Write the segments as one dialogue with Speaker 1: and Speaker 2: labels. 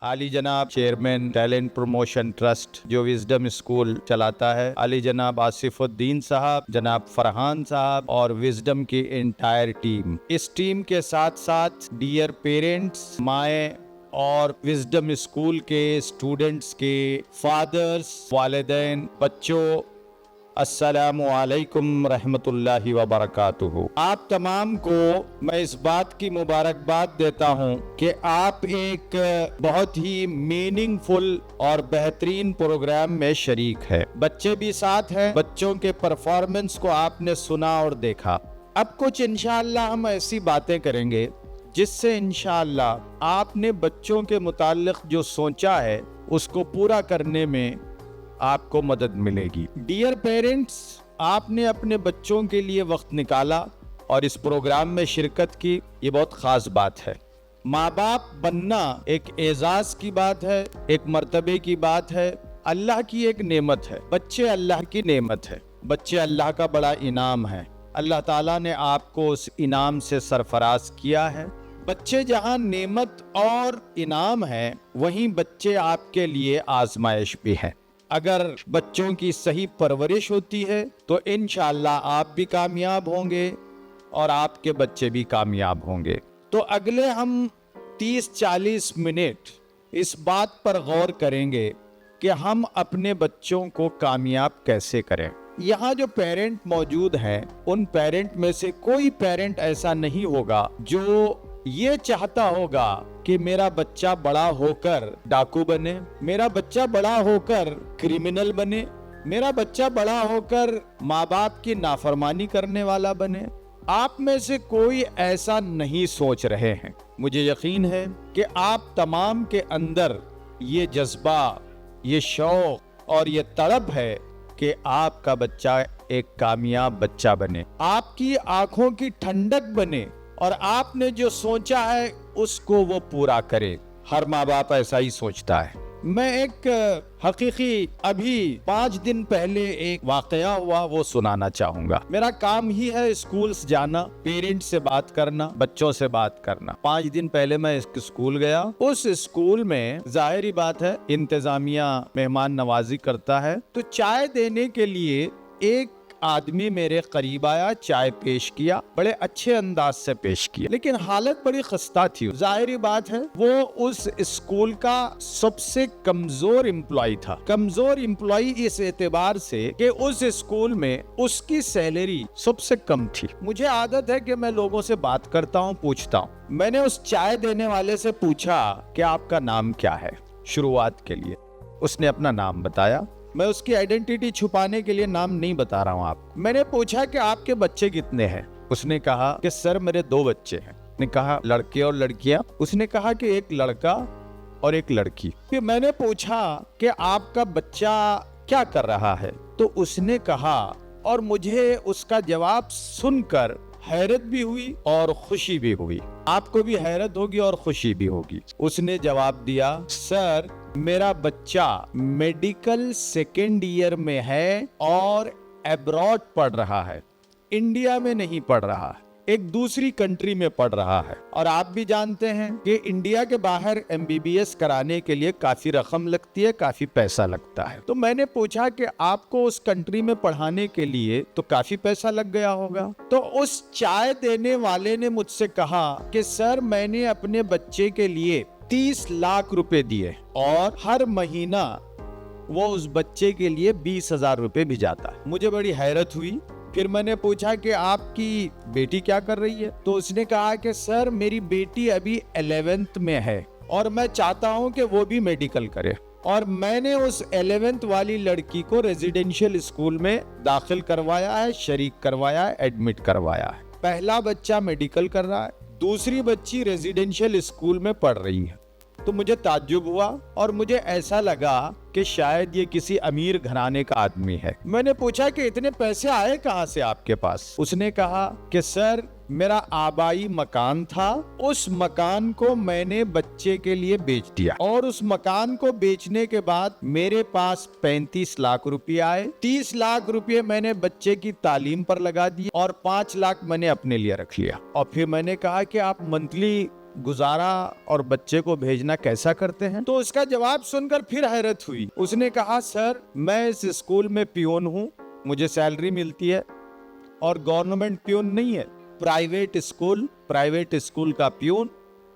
Speaker 1: आली जनाब chairman talent promotion trust जो विजडम स्कूल चलाता है, आली जनाब आसिफुद्दीन साहब, जनाब फरहान साहब और विजडम की एंटायर टीम। इस टीम के साथ साथ डियर पेरेंट्स, माए और विजडम स्कूल के स्टूडेंट्स के फादर्स, वालिदैन, बच्चों, अस्सलामु अलैकुम रहमतुल्लाहि व बरकातुहू। आप तमाम को मैं इस बात की मुबारकबाद देता हूं कि आप एक बहुत ही मीनिंगफुल और बेहतरीन प्रोग्राम में शरीक है। बच्चे भी साथ हैं, बच्चों के परफॉर्मेंस को आपने सुना और देखा। अब कुछ इंशाअल्लाह हम ऐसी बातें करेंगे जिससे इंशाअल्लाह आपने बच्चों के मुताल्लिक जो सोचा है उसको पूरा करने में आपको मदद मिलेगी। डियर पेरेंट्स, आपने अपने बच्चों के लिए वक्त निकाला और इस प्रोग्राम में शिरकत की, ये बहुत खास बात है। माँ बाप बनना एक एजाज की बात है, एक मर्तबे की बात है, अल्लाह की एक नेमत है। बच्चे अल्लाह की नेमत है, बच्चे अल्लाह का बड़ा इनाम है। अल्लाह ताला ने आपको उस इनाम से सरफराज किया है। बच्चे जहाँ नेमत और इनाम है, वहीं बच्चे आपके लिए आजमाइश भी है। अगर बच्चों की सही परवरिश होती है तो इंशाअल्लाह आप भी कामयाब होंगे और आपके बच्चे भी कामयाब होंगे। तो अगले हम 30-40 मिनट इस बात पर गौर करेंगे कि हम अपने बच्चों को कामयाब कैसे करें। यहाँ जो पेरेंट मौजूद हैं, उन पेरेंट में से कोई पेरेंट ऐसा नहीं होगा जो ये चाहता होगा कि मेरा बच्चा बड़ा होकर डाकू बने, मेरा बच्चा बड़ा होकर क्रिमिनल बने, मेरा बच्चा बड़ा होकर माँ बाप की नाफरमानी करने वाला बने। आप में से कोई ऐसा नहीं सोच रहे हैं। मुझे यकीन है कि आप तमाम के अंदर ये जज्बा, ये शौक और ये तड़प है कि आपका बच्चा एक कामयाब बच्चा बने, आपकी आंखों की ठंडक बने और आपने जो सोचा है उसको वो पूरा करे। हर माँ बाप ऐसा ही सोचता है। मैं एक हकीकी अभी 5 दिन पहले एक वाकया हुआ वो सुनाना चाहूंगा। मेरा काम ही है स्कूल्स जाना, पेरेंट्स से बात करना, बच्चों से बात करना। 5 दिन पहले मैं एक स्कूल गया। उस स्कूल में जाहिर बात है इंतजामिया मेहमान नवाजी करता है, तो चाय देने के लिए एक आदमी मेरे करीब आया, चाय पेश किया, बड़े अच्छे अंदाज से पेश किया, लेकिन हालत बड़ी खस्ता थी। जाहिर बात है वो उस स्कूल का सबसे कमजोर एम्प्लॉय था। कमजोर एम्प्लॉय इस एतबार से कि उस स्कूल में उसकी सैलरी सबसे कम थी। मुझे आदत है कि मैं लोगों से बात करता हूँ, पूछता हूँ। मैंने उस चाय देने वाले से पूछा कि आपका नाम क्या है, शुरुआत के लिए। उसने अपना नाम बताया। मैं उसकी आइडेंटिटी छुपाने के लिए नाम नहीं बता रहा हूँ आप। मैंने पूछा कि आपके बच्चे कितने हैं? उसने कहा कि सर मेरे 2 बच्चे हैं। ने कहा लड़के और लड़कियां? उसने कहा कि एक लड़का और एक लड़की। फिर मैंने पूछा कि आपका बच्चा क्या कर रहा है? तो उसने कहा, और मुझे उसका जवाब सुनकर हैरत भी हुई और खुशी भी हुई। आपको भी हैरत होगी और खुशी भी होगी। उसने जवाब दिया, सर मेरा बच्चा मेडिकल 2nd ईयर में है और अब्रॉड पढ़ रहा है, इंडिया में नहीं पढ़ रहा है, एक दूसरी कंट्री में पढ़ रहा है। और आप भी जानते हैं कि इंडिया के बाहर MBBS कराने के लिए काफी रकम लगती है, काफी पैसा लगता है। तो मैंने पूछा कि आपको उस कंट्री में पढ़ाने के लिए तो काफी पैसा लग गया होगा। तो उस चाय देने वाले ने मुझसे कहा कि सर मैंने अपने बच्चे के लिए 30 लाख रुपए दिए और हर महीना वो उस बच्चे के लिए 20,000 रुपए भिजाता है। मुझे बड़ी हैरत हुई। फिर मैंने पूछा कि आपकी बेटी क्या कर रही है? तो उसने कहा कि सर मेरी बेटी अभी 11th में है और मैं चाहता हूं कि वो भी मेडिकल करे। और मैंने उस 11th वाली लड़की को रेजिडेंशियल स्कूल में दाखिल करवाया है, शरीक करवाया है, एडमिट करवाया है। पहला बच्चा मेडिकल कर रहा है, दूसरी बच्ची रेजिडेंशियल स्कूल में पढ़ रही है। तो मुझे ताज्जुब हुआ और मुझे ऐसा लगा कि शायद ये किसी अमीर घराने का आदमी है। मैंने पूछा कि इतने पैसे आए कहाँ से आपके पास? उसने कहा कि सर मेरा आबाई मकान था, उस मकान को मैंने बच्चे के लिए बेच दिया और उस मकान को बेचने के बाद मेरे पास 35 लाख रुपए आए। 30 लाख रुपए मैंने बच्चे की तालीम पर लगा दिए और 5 लाख मैंने अपने लिए रख लिया। और फिर मैंने कहा कि आप मंथली गुजारा और बच्चे को भेजना कैसा करते हैं? तो उसका जवाब सुनकर फिर हैरत हुई। उसने कहा, सर मैं इस स्कूल में पियोन हूँ, मुझे सैलरी मिलती है, और गवर्नमेंट पियोन नहीं है, प्राइवेट स्कूल का पियोन,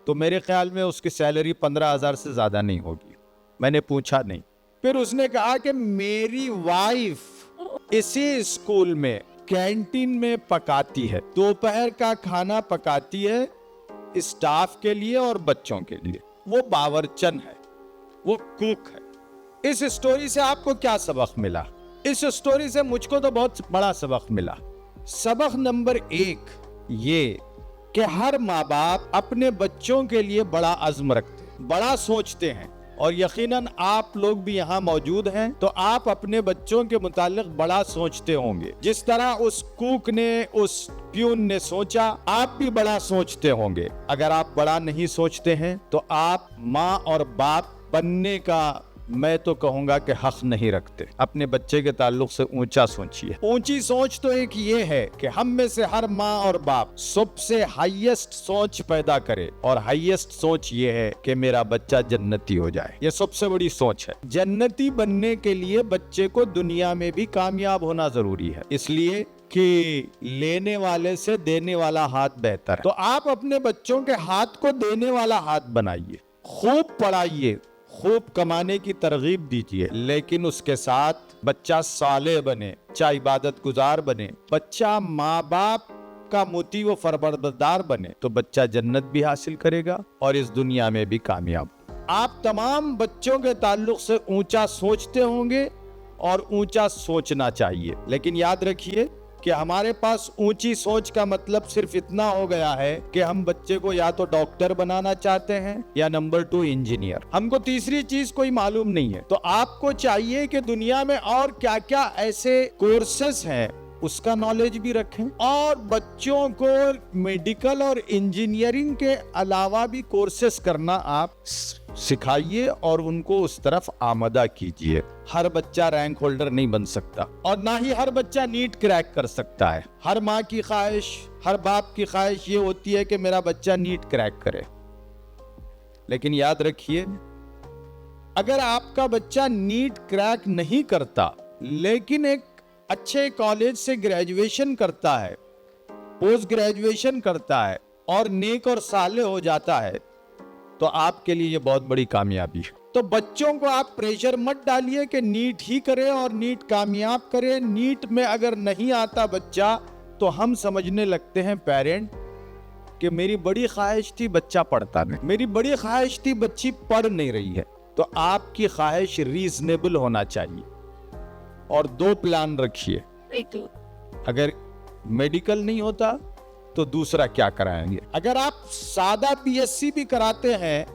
Speaker 1: तो मेरे ख्याल में उसकी सैलरी 15,000 से ज्यादा नहीं होगी। मैंने पूछा नहीं। फिर उसने कहा कि मेरी वाइफ इसी स्कूल में कैंटीन में पकाती है, दोपहर का खाना पकाती है स्टाफ के लिए और बच्चों के लिए। वो बावर्चन है, वो कुक है। इस स्टोरी से आपको क्या सबक मिला? इस स्टोरी से मुझको तो बहुत बड़ा सबक मिला। सबक नंबर 1 ये कि हर माँ बाप अपने बच्चों के लिए बड़ा अज़्म रखते हैं, बड़ा सोचते हैं, और यकीनन आप लोग भी यहाँ मौजूद हैं तो आप अपने बच्चों के मुतालिक बड़ा सोचते होंगे। जिस तरह उस कुक ने, उस प्यून ने सोचा, आप भी बड़ा सोचते होंगे। अगर आप बड़ा नहीं सोचते हैं तो आप माँ और बाप बनने का, मैं तो कहूंगा कि हक नहीं रखते। अपने बच्चे के ताल्लुक से ऊंचा सोचिए। ऊंची सोच तो एक ये है कि हम में से हर माँ और बाप सबसे हाईएस्ट सोच पैदा करे, और हाईएस्ट सोच ये है कि मेरा बच्चा जन्नती हो जाए। ये सबसे बड़ी सोच है। जन्नती बनने के लिए बच्चे को दुनिया में भी कामयाब होना जरूरी है, इसलिए कि लेने वाले से देने वाला हाथ बेहतर है। तो आप अपने बच्चों के हाथ को देने वाला हाथ बनाइए, खूब पढ़ाइए, खूब कमाने की तरगीब दीजिए, लेकिन उसके साथ बच्चा साले बने, बच्चा इबादत गुजार बने, बच्चा माँ बाप का मुती व फरबरदार बने, तो बच्चा जन्नत भी हासिल करेगा और इस दुनिया में भी कामयाब। आप तमाम बच्चों के ताल्लुक से ऊंचा सोचते होंगे और ऊंचा सोचना चाहिए, लेकिन याद रखिए कि हमारे पास ऊंची सोच का मतलब सिर्फ इतना हो गया है कि हम बच्चे को या तो डॉक्टर बनाना चाहते हैं या नंबर 2 इंजीनियर। हमको तीसरी चीज कोई मालूम नहीं है। तो आपको चाहिए कि दुनिया में और क्या क्या ऐसे कोर्सेस हैं उसका नॉलेज भी रखें, और बच्चों को मेडिकल और इंजीनियरिंग के अलावा भी कोर्सेस करना आप सिखाइए और उनको उस तरफ आमदा कीजिए। हर बच्चा रैंक होल्डर नहीं बन सकता, और ना ही हर बच्चा नीट क्रैक कर सकता है। हर माँ की ख्वाहिश, हर बाप की ख्वाहिश ये होती है कि मेरा बच्चा नीट क्रैक करे, लेकिन याद रखिए अगर आपका बच्चा नीट क्रैक नहीं करता लेकिन एक अच्छे कॉलेज से ग्रेजुएशन करता है, पोस्ट ग्रेजुएशन करता है और नेक और साले हो जाता है, तो आपके लिए ये बहुत बड़ी कामयाबी है। तो बच्चों को आप प्रेशर मत डालिए कि नीट ही करे और नीट कामयाब करे। नीट में अगर नहीं आता बच्चा तो हम समझने लगते हैं पेरेंट कि मेरी बड़ी ख्वाहिश थी बच्चा पढ़ता नहीं, मेरी बड़ी ख्वाहिश थी बच्ची पढ़ नहीं रही है। तो आपकी ख्वाहिश रीजनेबल होना चाहिए, और 2 प्लान रखिए। अगर मेडिकल नहीं होता तो दूसरा क्या कराएंगे। अगर आप सादा बीएससी भी कराते हैं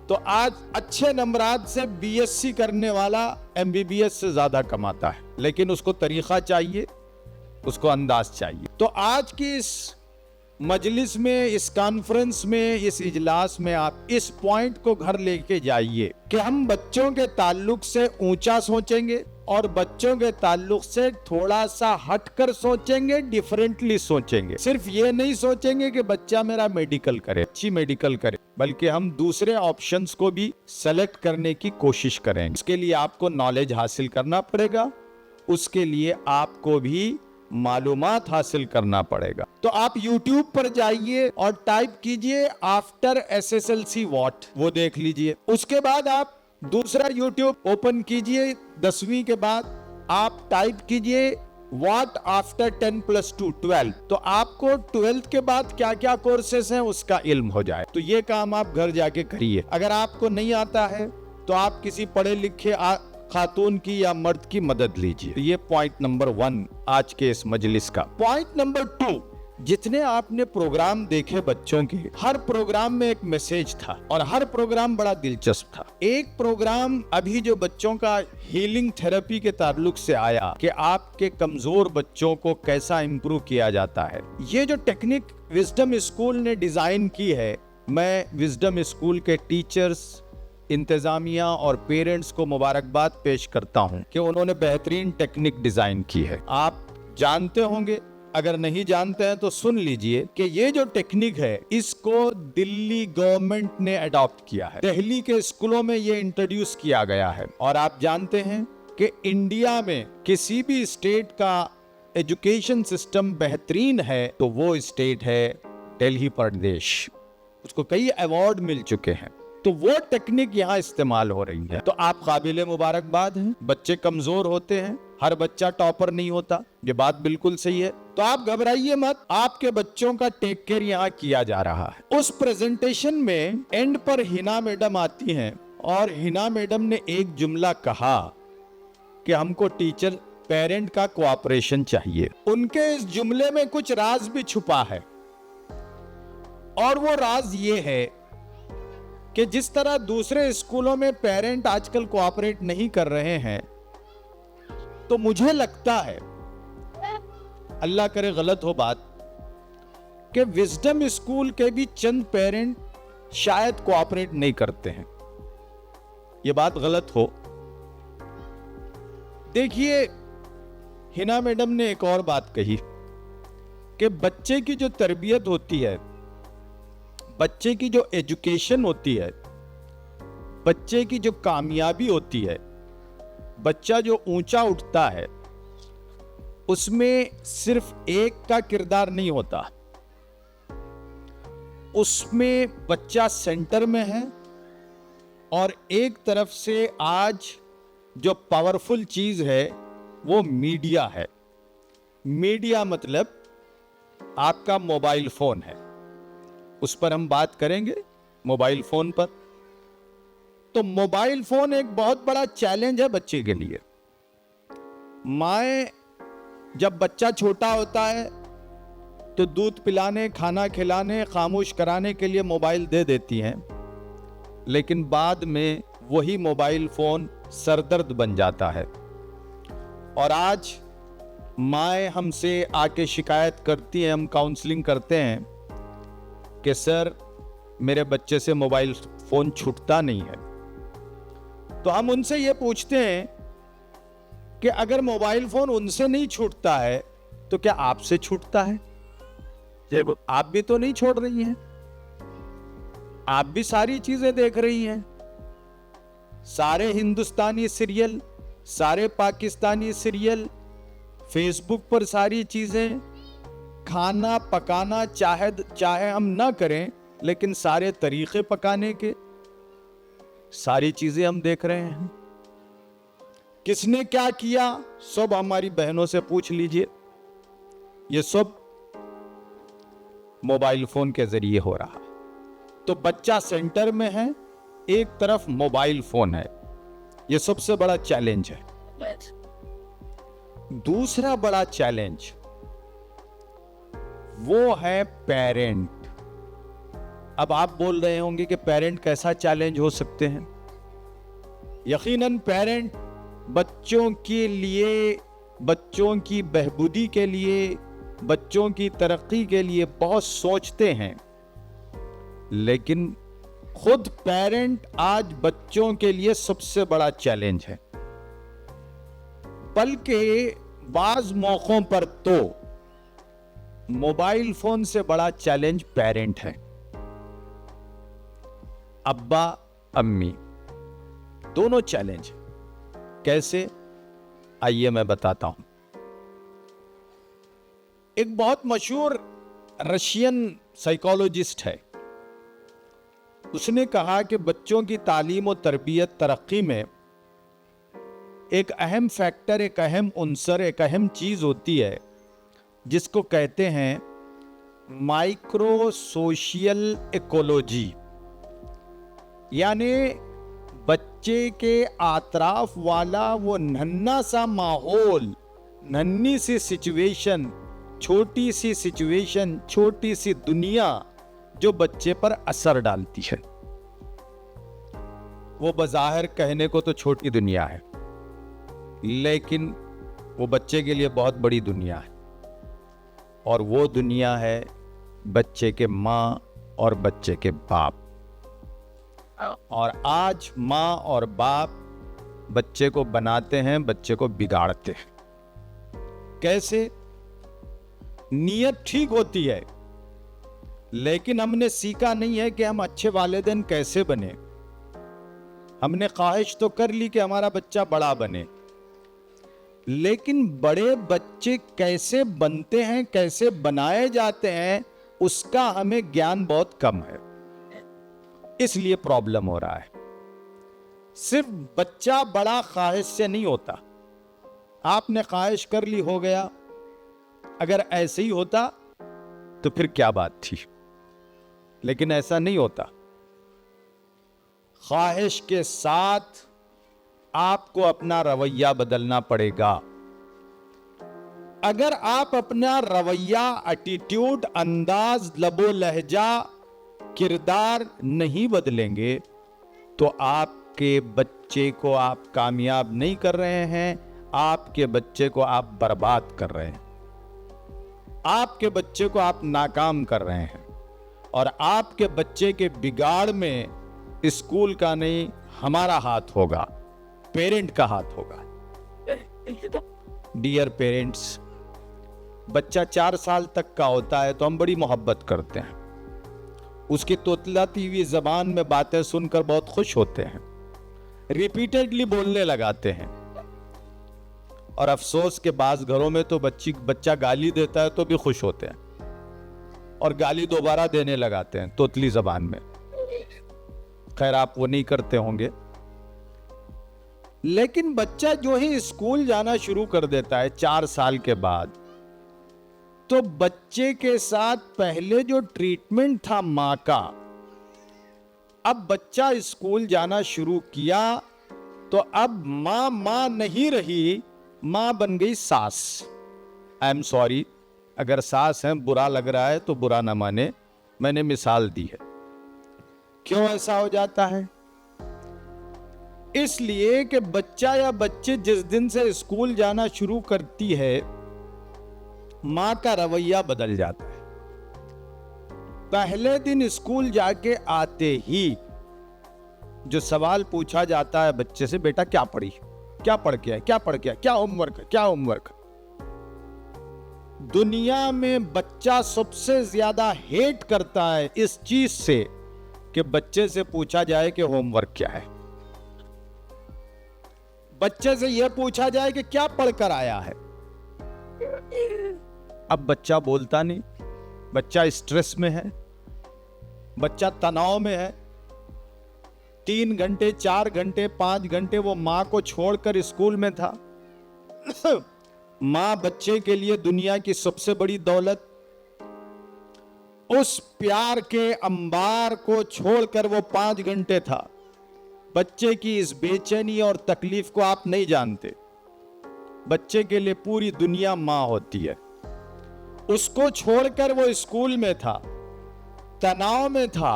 Speaker 1: तो आज अच्छे नंबरात से बीएससी करने वाला एमबीबीएस से ज्यादा कमाता है, लेकिन उसको तरीका चाहिए, उसको अंदाज चाहिए। तो आज की इस मजलिस में, इस कॉन्फ्रेंस में, इस इजलास में आप इस पॉइंट को घर लेके जाइए कि हम बच्चों के ताल्लुक से ऊंचा सोचेंगे और बच्चों के ताल्लुक से थोड़ा सा हटकर सोचेंगे, डिफरेंटली सोचेंगे। सिर्फ ये नहीं सोचेंगे कि बच्चा मेरा मेडिकल करे, अच्छी मेडिकल करे, बल्कि हम दूसरे ऑप्शंस को भी सेलेक्ट करने की कोशिश करेंगे। इसके लिए आपको नॉलेज हासिल करना पड़ेगा, उसके लिए आपको भी मालूमात हासिल करना पड़ेगा। तो आप YouTube पर जाइए और टाइप कीजिए आफ्टर SSLC व्हाट, वो देख लीजिए। उसके बाद आप दूसरा YouTube ओपन कीजिए, 10वीं के बाद आप टाइप कीजिए व्हाट आफ्टर 10+2 12, तो आपको 12th के बाद क्या क्या कोर्सेस हैं उसका इल्म हो जाए। तो ये काम आप घर जाके करिए। अगर आपको नहीं आता है तो आप किसी पढ़े लिखे खातून की या मर्द की मदद लीजिए। ये पॉइंट नंबर 1 आज के इस मजलिस का। पॉइंट नंबर 2, जितने आपने प्रोग्राम देखे बच्चों के, हर प्रोग्राम में एक मैसेज था और हर प्रोग्राम बड़ा दिलचस्प था। एक प्रोग्राम अभी जो बच्चों का हीलिंग थेरेपी के ताल्लुक से आया कि आपके कमजोर बच्चों को कैसा इंप्रूव किया जाता है। ये जो टेक्निक विजडम स्कूल ने डिजाइन की है, मैं विजडम स्कूल के टीचर्स, इंतजामिया और पेरेंट्स को मुबारकबाद पेश करता हूं कि उन्होंने बेहतरीन टेक्निक डिजाइन की है। आप जानते होंगे अगर नहीं जानते हैं तो सुन लीजिए कि ये जो टेक्निक है इसको दिल्ली गवर्नमेंट ने अडॉप्ट किया है। दिल्ली के स्कूलों में ये इंट्रोड्यूस किया गया है। और आप जानते हैं कि इंडिया में किसी भी स्टेट का एजुकेशन सिस्टम बेहतरीन है तो वो स्टेट है दिल्ली प्रदेश। उसको कई अवार्ड मिल चुके हैं। तो वो टेक्निक यहाँ इस्तेमाल हो रही है। तो आप काबिले मुबारकबाद हैं। बच्चे कमजोर होते हैं, हर बच्चा टॉपर नहीं होता, ये बात बिल्कुल सही है। तो आप घबराइए मत, आपके बच्चों का टेक केयर यहाँ किया जा रहा है। उस प्रेजेंटेशन में एंड पर हिना मैडम आती हैं और हिना मैडम ने एक जुमला कहा कि हमको टीचर पेरेंट का कोऑपरेशन चाहिए। उनके इस जुमले में कुछ राज भी छुपा है और वो राज ये है कि जिस तरह दूसरे स्कूलों में पेरेंट आजकल कोऑपरेट नहीं कर रहे हैं, तो मुझे लगता है, अल्लाह करे गलत हो बात, कि विजडम स्कूल के भी चंद पेरेंट शायद कोऑपरेट नहीं करते हैं। यह बात गलत हो। देखिए, हिना मैडम ने एक और बात कही कि बच्चे की जो तरबियत होती है, बच्चे की जो एजुकेशन होती है, बच्चे की जो कामयाबी होती है, बच्चा जो ऊंचा उठता है, उसमें सिर्फ एक का किरदार नहीं होता। उसमें बच्चा सेंटर में है और एक तरफ से आज जो पावरफुल चीज है वो मीडिया है। मीडिया मतलब आपका मोबाइल फोन है। उस पर हम बात करेंगे, मोबाइल फोन पर। तो मोबाइल फोन एक बहुत बड़ा चैलेंज है बच्चे के लिए। माएं जब बच्चा छोटा होता है तो दूध पिलाने, खाना खिलाने, खामोश कराने के लिए मोबाइल दे देती हैं, लेकिन बाद में वही मोबाइल फोन सरदर्द बन जाता है। और आज माएं हमसे आके शिकायत करती हैं, हम काउंसलिंग करते हैं कि सर मेरे बच्चे से मोबाइल फोन छूटता नहीं है। तो हम उनसे ये पूछते हैं कि अगर मोबाइल फोन उनसे नहीं छूटता है तो क्या आपसे छूटता है? आप भी तो नहीं छोड़ रही हैं, आप भी सारी चीजें देख रही हैं। सारे हिंदुस्तानी सीरियल, सारे पाकिस्तानी सीरियल, फेसबुक पर सारी चीजें, खाना पकाना चाहे हम ना करें, लेकिन सारे तरीके पकाने के, सारी चीजें हम देख रहे हैं। किसने क्या किया सब हमारी बहनों से पूछ लीजिए। ये सब मोबाइल फोन के जरिए हो रहा है। तो बच्चा सेंटर में है, एक तरफ मोबाइल फोन है। ये सबसे बड़ा चैलेंज है। दूसरा बड़ा चैलेंज वो है पेरेंट। अब आप बोल रहे होंगे कि पेरेंट कैसा चैलेंज हो सकते हैं? यकीनन पेरेंट बच्चों के लिए, बच्चों की बहबूदी के लिए, बच्चों की तरक्की के लिए बहुत सोचते हैं, लेकिन खुद पेरेंट आज बच्चों के लिए सबसे बड़ा चैलेंज है। बल्कि बाज मौकों पर तो मोबाइल फोन से बड़ा चैलेंज पेरेंट है। अब्बा अम्मी दोनों चैलेंज। कैसे? आइए मैं बताता हूं। एक बहुत मशहूर रशियन साइकोलॉजिस्ट है, उसने कहा कि बच्चों की तालीम और तरबियत तरक्की में एक अहम फैक्टर, एक अहम उन्सर, एक अहम चीज होती है जिसको कहते हैं माइक्रो सोशियल इकोलॉजी। यानी बच्चे के आतराफ वाला वो नन्हा सा माहौल, नन्ही सी सिचुएशन, छोटी सी सिचुएशन, छोटी सी दुनिया जो बच्चे पर असर डालती है। वो बज़ाहिर कहने को तो छोटी दुनिया है, लेकिन वो बच्चे के लिए बहुत बड़ी दुनिया है। और वो दुनिया है बच्चे के माँ और बच्चे के बाप। और आज माँ और बाप बच्चे को बनाते हैं, बच्चे को बिगाड़ते हैं। कैसे? नीयत ठीक होती है, लेकिन हमने सीखा नहीं है कि हम अच्छे वालिदैन कैसे बने। हमने ख्वाहिश तो कर ली कि हमारा बच्चा बड़ा बने, लेकिन बड़े बच्चे कैसे बनते हैं, कैसे बनाए जाते हैं, उसका हमें ज्ञान बहुत कम है। इसलिए प्रॉब्लम हो रहा है। सिर्फ बच्चा बड़ा ख्वाहिश से नहीं होता। आपने ख्वाहिश कर ली, हो गया। अगर ऐसे ही होता तो फिर क्या बात थी, लेकिन ऐसा नहीं होता। ख्वाहिश के साथ आपको अपना रवैया बदलना पड़ेगा। अगर आप अपना रवैया, एटीट्यूड, अंदाज, लबो लहजा, किरदार नहीं बदलेंगे तो आपके बच्चे को आप कामयाब नहीं कर रहे हैं, आपके बच्चे को आप बर्बाद कर रहे हैं, आपके बच्चे को आप नाकाम कर रहे हैं। और आपके बच्चे के बिगाड़ में स्कूल का नहीं, हमारा हाथ होगा, पेरेंट का हाथ होगा। डियर पेरेंट्स, बच्चा 4 साल तक का होता है तो हम बड़ी मोहब्बत करते हैं, उसकी तोतलाती हुई जबान में बातें सुनकर बहुत खुश होते हैं, रिपीटेडली बोलने लगाते हैं। और अफसोस के बाद घरों में तो बच्चा गाली देता है तो भी खुश होते हैं और गाली दोबारा देने लगाते हैं तोतली जबान में। खैर, आप वो नहीं करते होंगे। लेकिन बच्चा जो ही स्कूल जाना शुरू कर देता है 4 साल के बाद, तो बच्चे के साथ पहले जो ट्रीटमेंट था मां का, अब बच्चा स्कूल जाना शुरू किया तो अब मां नहीं रही, मां बन गई सास। आई एम सॉरी, अगर सास है बुरा लग रहा है तो बुरा ना माने, मैंने मिसाल दी है। क्यों ऐसा हो जाता है? इसलिए कि बच्चा या बच्चे जिस दिन से स्कूल जाना शुरू करती है, मां का रवैया बदल जाता है। पहले दिन स्कूल जाके आते ही जो सवाल पूछा जाता है बच्चे से, बेटा क्या पढ़ी, क्या पढ़ के आए, क्या पढ़ के आए, क्या होमवर्क है, क्या होमवर्क। दुनिया में बच्चा सबसे ज्यादा हेट करता है इस चीज से कि बच्चे से पूछा जाए कि होमवर्क क्या है, बच्चे से यह पूछा जाए कि क्या पढ़कर आया है। अब बच्चा बोलता नहीं, बच्चा स्ट्रेस में है, बच्चा तनाव में है। 3 घंटे, 4 घंटे, 5 घंटे वो मां को छोड़कर स्कूल में था। मां बच्चे के लिए दुनिया की सबसे बड़ी दौलत। उस प्यार के अंबार को छोड़कर वो 5 घंटे था। बच्चे की इस बेचैनी और तकलीफ को आप नहीं जानते। बच्चे के लिए पूरी दुनिया मां होती है। उसको छोड़कर वो स्कूल में था, तनाव में था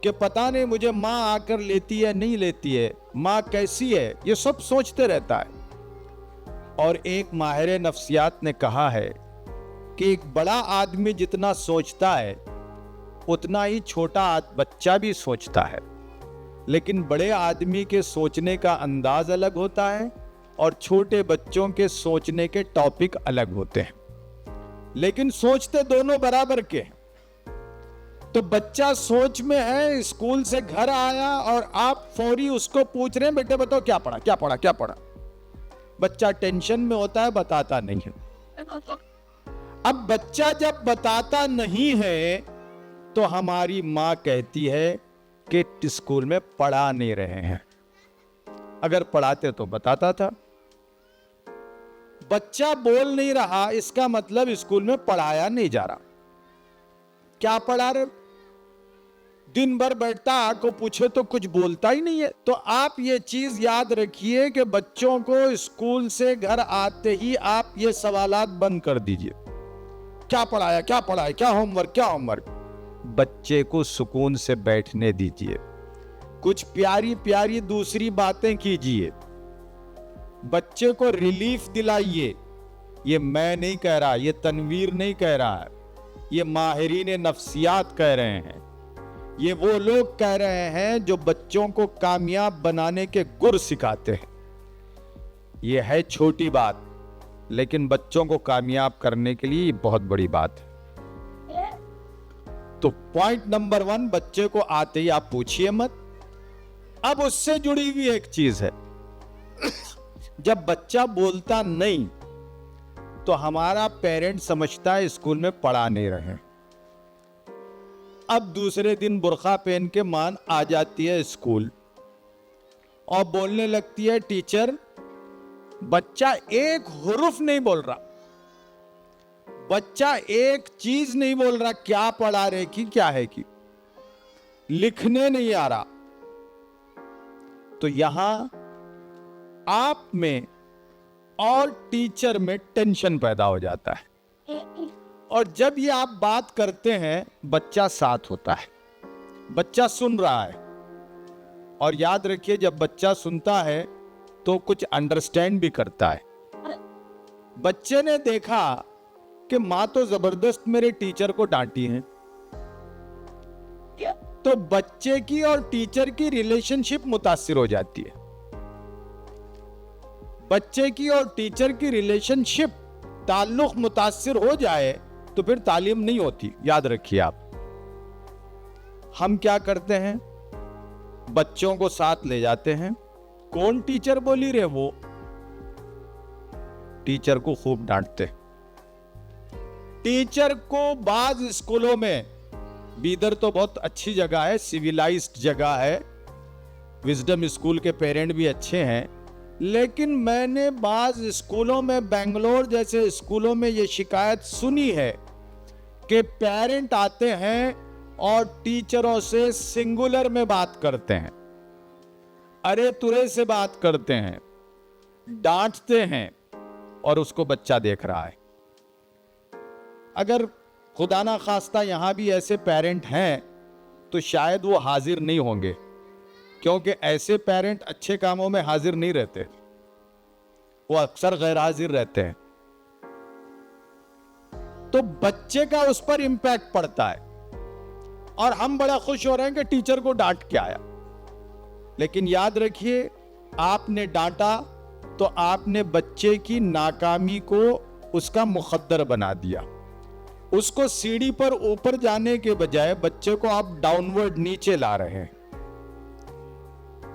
Speaker 1: कि पता नहीं मुझे मां आकर लेती है नहीं लेती है, मां कैसी है, ये सब सोचते रहता है। और एक माहिर नफ्सियात ने कहा है कि एक बड़ा आदमी जितना सोचता है उतना ही छोटा बच्चा भी सोचता है, लेकिन बड़े आदमी के सोचने का अंदाज अलग होता है और छोटे बच्चों के सोचने के टॉपिक अलग होते हैं, लेकिन सोचते दोनों बराबर के हैं। तो बच्चा सोच में है, स्कूल से घर आया और आप फौरी उसको पूछ रहे हैं, बेटे बताओ क्या पढ़ा, क्या पढ़ा, क्या पढ़ा। बच्चा टेंशन में होता है, बताता नहीं है। अब बच्चा जब बताता नहीं है तो हमारी मां कहती है कि स्कूल में पढ़ा नहीं रहे हैं, अगर पढ़ाते तो बताता था। बच्चा बोल नहीं रहा, इसका मतलब स्कूल में पढ़ाया नहीं जा रहा। क्या पढ़ा रहे? दिन भर बैठता, आपको पूछे तो कुछ बोलता ही नहीं है। तो आप ये चीज याद रखिए कि बच्चों को स्कूल से घर आते ही आप ये सवालात बंद कर दीजिए, क्या पढ़ाया, क्या पढ़ाया, क्या होमवर्क, क्या होमवर्क। बच्चे को सुकून से बैठने दीजिए, कुछ प्यारी प्यारी दूसरी बातें कीजिए, बच्चे को रिलीफ दिलाइए। ये मैं नहीं कह रहा, ये तनवीर नहीं कह रहा है, ये माहिरीन नफ्सियात कह रहे हैं। ये वो लोग कह रहे हैं जो बच्चों को कामयाब बनाने के गुर सिखाते हैं। ये है छोटी बात, लेकिन बच्चों को कामयाब करने के लिए ये बहुत बड़ी बात है। तो पॉइंट नंबर 1, बच्चे को आते ही आप पूछिए मत। अब उससे जुड़ी हुई एक चीज है, जब बच्चा बोलता नहीं तो हमारा पेरेंट समझता है स्कूल में पढ़ा नहीं रहे। अब दूसरे दिन बुर्का पहन के मान आ जाती है स्कूल और बोलने लगती है, टीचर बच्चा एक हुर्फ नहीं बोल रहा, बच्चा एक चीज नहीं बोल रहा, क्या पढ़ा रहे कि क्या है कि लिखने नहीं आ रहा। तो यहां आप में और टीचर में टेंशन पैदा हो जाता है। और जब ये आप बात करते हैं, बच्चा साथ होता है, बच्चा सुन रहा है। और याद रखिए, जब बच्चा सुनता है तो कुछ अंडरस्टैंड भी करता है। बच्चे ने देखा कि मां तो जबरदस्त मेरे टीचर को डांटी है, तो बच्चे की और टीचर की रिलेशनशिप मुतासिर हो जाती है। बच्चे की और टीचर की रिलेशनशिप, ताल्लुक मुतासिर हो जाए तो फिर तालीम नहीं होती। याद रखिए आप। हम क्या करते हैं, बच्चों को साथ ले जाते हैं, कौन टीचर बोली रे, वो टीचर को खूब डांटते। टीचर को बाज स्कूलों में, बीदर तो बहुत अच्छी जगह है, सिविलाइज्ड जगह है, विजडम स्कूल के पेरेंट भी अच्छे हैं, लेकिन मैंने बाज स्कूलों में, बेंगलोर जैसे स्कूलों में ये शिकायत सुनी है कि पेरेंट आते हैं और टीचरों से सिंगुलर में बात करते हैं, अरे तुरे से बात करते हैं, डांटते हैं, और उसको बच्चा देख रहा है। अगर खुदा ना खास्ता यहां भी ऐसे पेरेंट हैं तो शायद वो हाजिर नहीं होंगे, क्योंकि ऐसे पेरेंट अच्छे कामों में हाजिर नहीं रहते, वो अक्सर गैर हाजिर रहते हैं। तो बच्चे का उस पर इंपैक्ट पड़ता है और हम बड़ा खुश हो रहे हैं कि टीचर को डांट के आया। लेकिन याद रखिए, आपने डांटा तो आपने बच्चे की नाकामी को उसका मुकद्दर बना दिया। उसको सीढ़ी पर ऊपर जाने के बजाय बच्चे को आप डाउनवर्ड नीचे ला रहे हैं।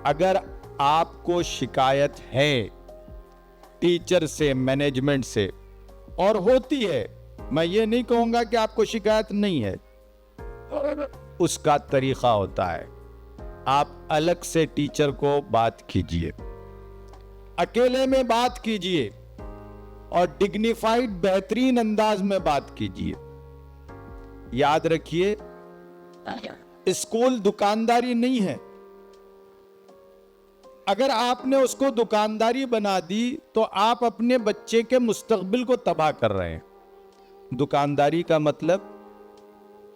Speaker 1: अगर आपको शिकायत है टीचर से, मैनेजमेंट से, और होती है, मैं ये नहीं कहूंगा कि आपको शिकायत नहीं है, उसका तरीका होता है, आप अलग से टीचर को बात कीजिए, अकेले में बात कीजिए और डिग्निफाइड बेहतरीन अंदाज में बात कीजिए। याद रखिए, स्कूल दुकानदारी नहीं है। अगर आपने उसको दुकानदारी बना दी तो आप अपने बच्चे के मुस्तकबिल को तबाह कर रहे हैं। दुकानदारी का मतलब,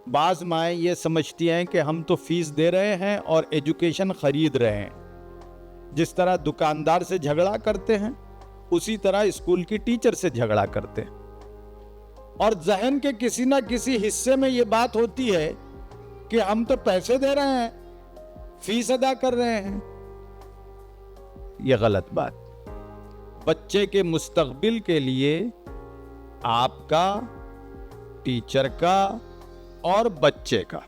Speaker 1: बाज माएँ ये समझती हैं कि हम तो फीस दे रहे हैं और एजुकेशन खरीद रहे हैं। जिस तरह दुकानदार से झगड़ा करते हैं, उसी तरह स्कूल की टीचर से झगड़ा करते हैं। और जहन के किसी ना किसी हिस्से में ये बात होती है कि हम तो पैसे दे रहे हैं, फीस अदा कर रहे हैं। यह गलत बात। बच्चे के मुस्तकबिल के लिए आपका, टीचर का और बच्चे का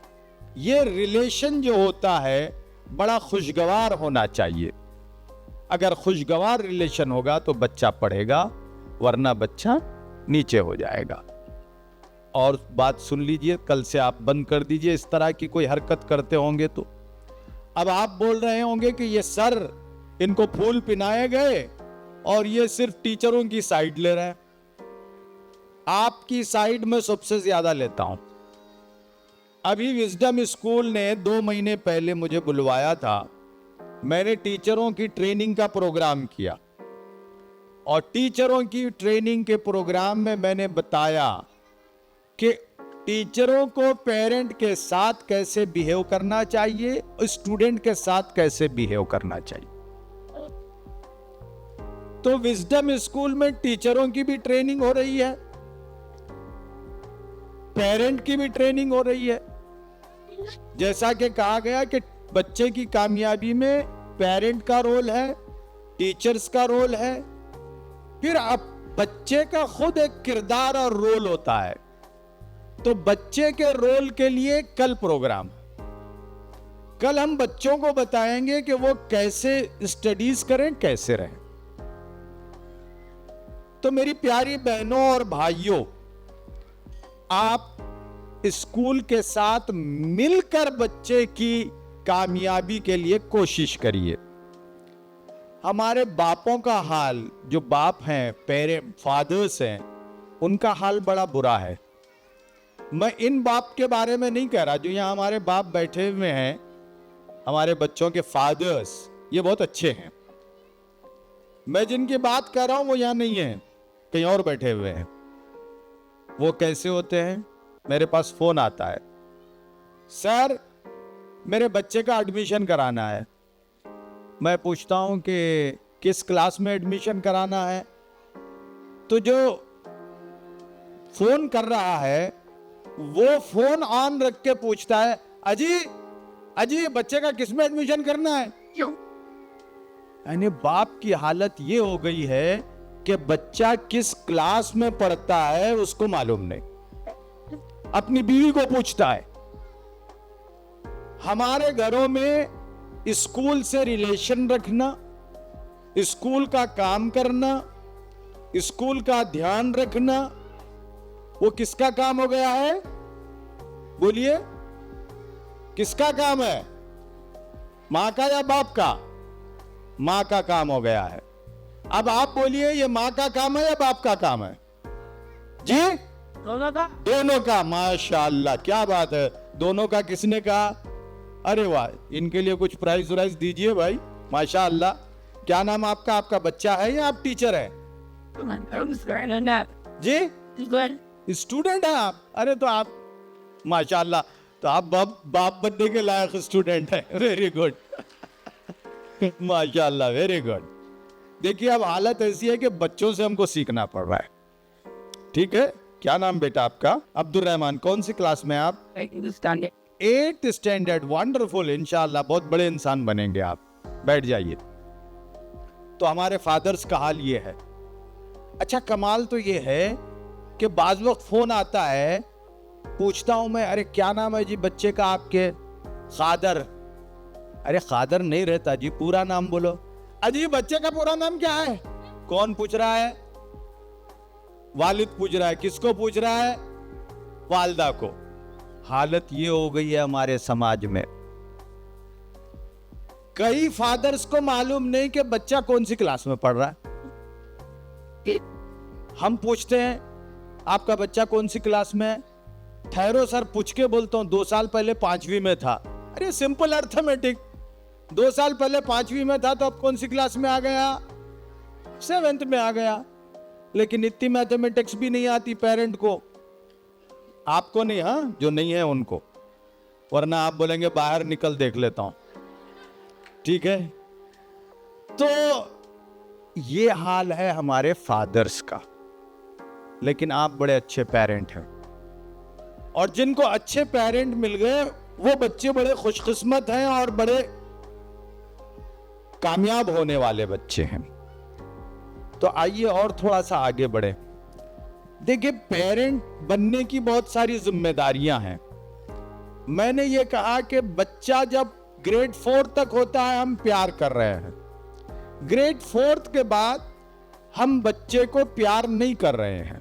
Speaker 1: ये रिलेशन जो होता है बड़ा खुशगवार होना चाहिए। अगर खुशगवार रिलेशन होगा तो बच्चा पढ़ेगा, वरना बच्चा नीचे हो जाएगा। और बात सुन लीजिए, कल से आप बंद कर दीजिए इस तरह की कोई हरकत करते होंगे तो। अब आप बोल रहे होंगे कि ये सर, इनको फूल पिनाए गए और ये सिर्फ टीचरों की साइड ले रहे हैं। आपकी साइड में सबसे ज्यादा लेता हूं। अभी विजडम स्कूल ने 2 महीने पहले मुझे बुलवाया था। मैंने टीचरों की ट्रेनिंग का प्रोग्राम किया और टीचरों की ट्रेनिंग के प्रोग्राम में मैंने बताया कि टीचरों को पेरेंट के साथ कैसे बिहेव करना चाहिए, स्टूडेंट के साथ कैसे बिहेव करना चाहिए। तो विजडम स्कूल में टीचरों की भी ट्रेनिंग हो रही है, पेरेंट की भी ट्रेनिंग हो रही है। जैसा कि कहा गया कि बच्चे की कामयाबी में पेरेंट का रोल है, टीचर्स का रोल है। फिर अब बच्चे का खुद एक किरदार और रोल होता है। तो बच्चे के रोल के लिए कल प्रोग्राम, कल हम बच्चों को बताएंगे कि वो कैसे स्टडीज करें, कैसे रहें। तो मेरी प्यारी बहनों और भाइयों, आप स्कूल के साथ मिलकर बच्चे की कामयाबी के लिए कोशिश करिए। हमारे बापों का हाल, जो बाप हैं, पेरेंट, फादर्स हैं, उनका हाल बड़ा बुरा है। मैं इन बाप के बारे में नहीं कह रहा, जो यहाँ हमारे बाप बैठे हुए हैं, हमारे बच्चों के फादर्स, ये बहुत अच्छे हैं। मैं जिनकी बात कर रहा हूं वो यहाँ नहीं है, कहीं और बैठे हुए हैं। वो कैसे होते हैं? मेरे पास फोन आता है, सर मेरे बच्चे का एडमिशन कराना है। मैं पूछता हूं कि किस क्लास में एडमिशन कराना है। तो जो फोन कर रहा है वो फोन ऑन रख के पूछता है, अजी बच्चे का किस में एडमिशन करना है? क्यों? यानी बाप की हालत ये हो गई है कि बच्चा किस क्लास में पढ़ता है उसको मालूम नहीं, अपनी बीवी को पूछता है। हमारे घरों में स्कूल से रिलेशन रखना, स्कूल का काम करना, स्कूल का ध्यान रखना, वो किसका काम हो गया है? बोलिए, किसका काम है? मां का या बाप का? मां का काम हो गया है। अब आप बोलिए, ये मां का काम है या बाप का काम है? जी, दोनों का। माशाअल्लाह, क्या बात है, दोनों का। किसने कहा? अरे वाह, इनके लिए कुछ प्राइज व्राइज दीजिए भाई, माशाअल्लाह। क्या नाम आपका? आपका बच्चा है या आप टीचर हैं? जी, स्टूडेंट है आप? अरे तो आप माशाअल्लाह, तो आप बाप बनने के लायक स्टूडेंट हैं। वेरी गुड, माशाअल्लाह, वेरी गुड। देखिए, अब हालत ऐसी है कि बच्चों से हमको सीखना पड़ रहा है। ठीक है, क्या नाम बेटा आपका? अब्दुल रहमान। कौन सी क्लास में आप? 8th standard. वंडरफुल, इंशाअल्लाह बहुत बड़े इंसान बनेंगे आप। बैठ जाइए। तो हमारे फादर्स का हाल ये है। अच्छा, कमाल तो ये है कि बाज वक्त फोन आता है, पूछता हूं मैं, अरे क्या नाम है जी बच्चे का आपके? खादर। अरे खादर नहीं रहता जी, पूरा नाम बोलो। अजी बच्चे का पूरा नाम क्या है? कौन पूछ रहा है? वालिद पूछ रहा है। किसको पूछ रहा है? वालदा को। हालत ये हो गई है हमारे समाज में, कई फादर्स को मालूम नहीं कि बच्चा कौन सी क्लास में पढ़ रहा है। हम पूछते हैं, आपका बच्चा कौन सी क्लास में है? ठहरो सर, पूछ के बोलता हूं, 2 साल पहले 5वीं में था। अरे सिंपल अर्थमेटिक, 2 साल पहले 5वीं में था तो अब कौन सी क्लास में आ गया? 7th में आ गया। लेकिन इतनी मैथमेटिक्स भी नहीं आती पेरेंट को। आपको नहीं, हाँ, जो नहीं है उनको, वरना आप बोलेंगे बाहर निकल देख लेता हूं। ठीक है, तो ये हाल है हमारे फादर्स का। लेकिन आप बड़े अच्छे पेरेंट हैं, और जिनको अच्छे पेरेंट मिल गए वो बच्चे बड़े खुशकिस्मत हैं और बड़े कामयाब होने वाले बच्चे हैं। तो आइए और थोड़ा सा आगे बढ़े। देखिए, पेरेंट बनने की बहुत सारी जिम्मेदारियां हैं। मैंने ये कहा कि बच्चा जब ग्रेड 4 तक होता है हम प्यार कर रहे हैं, ग्रेड 4 के बाद हम बच्चे को प्यार नहीं कर रहे हैं।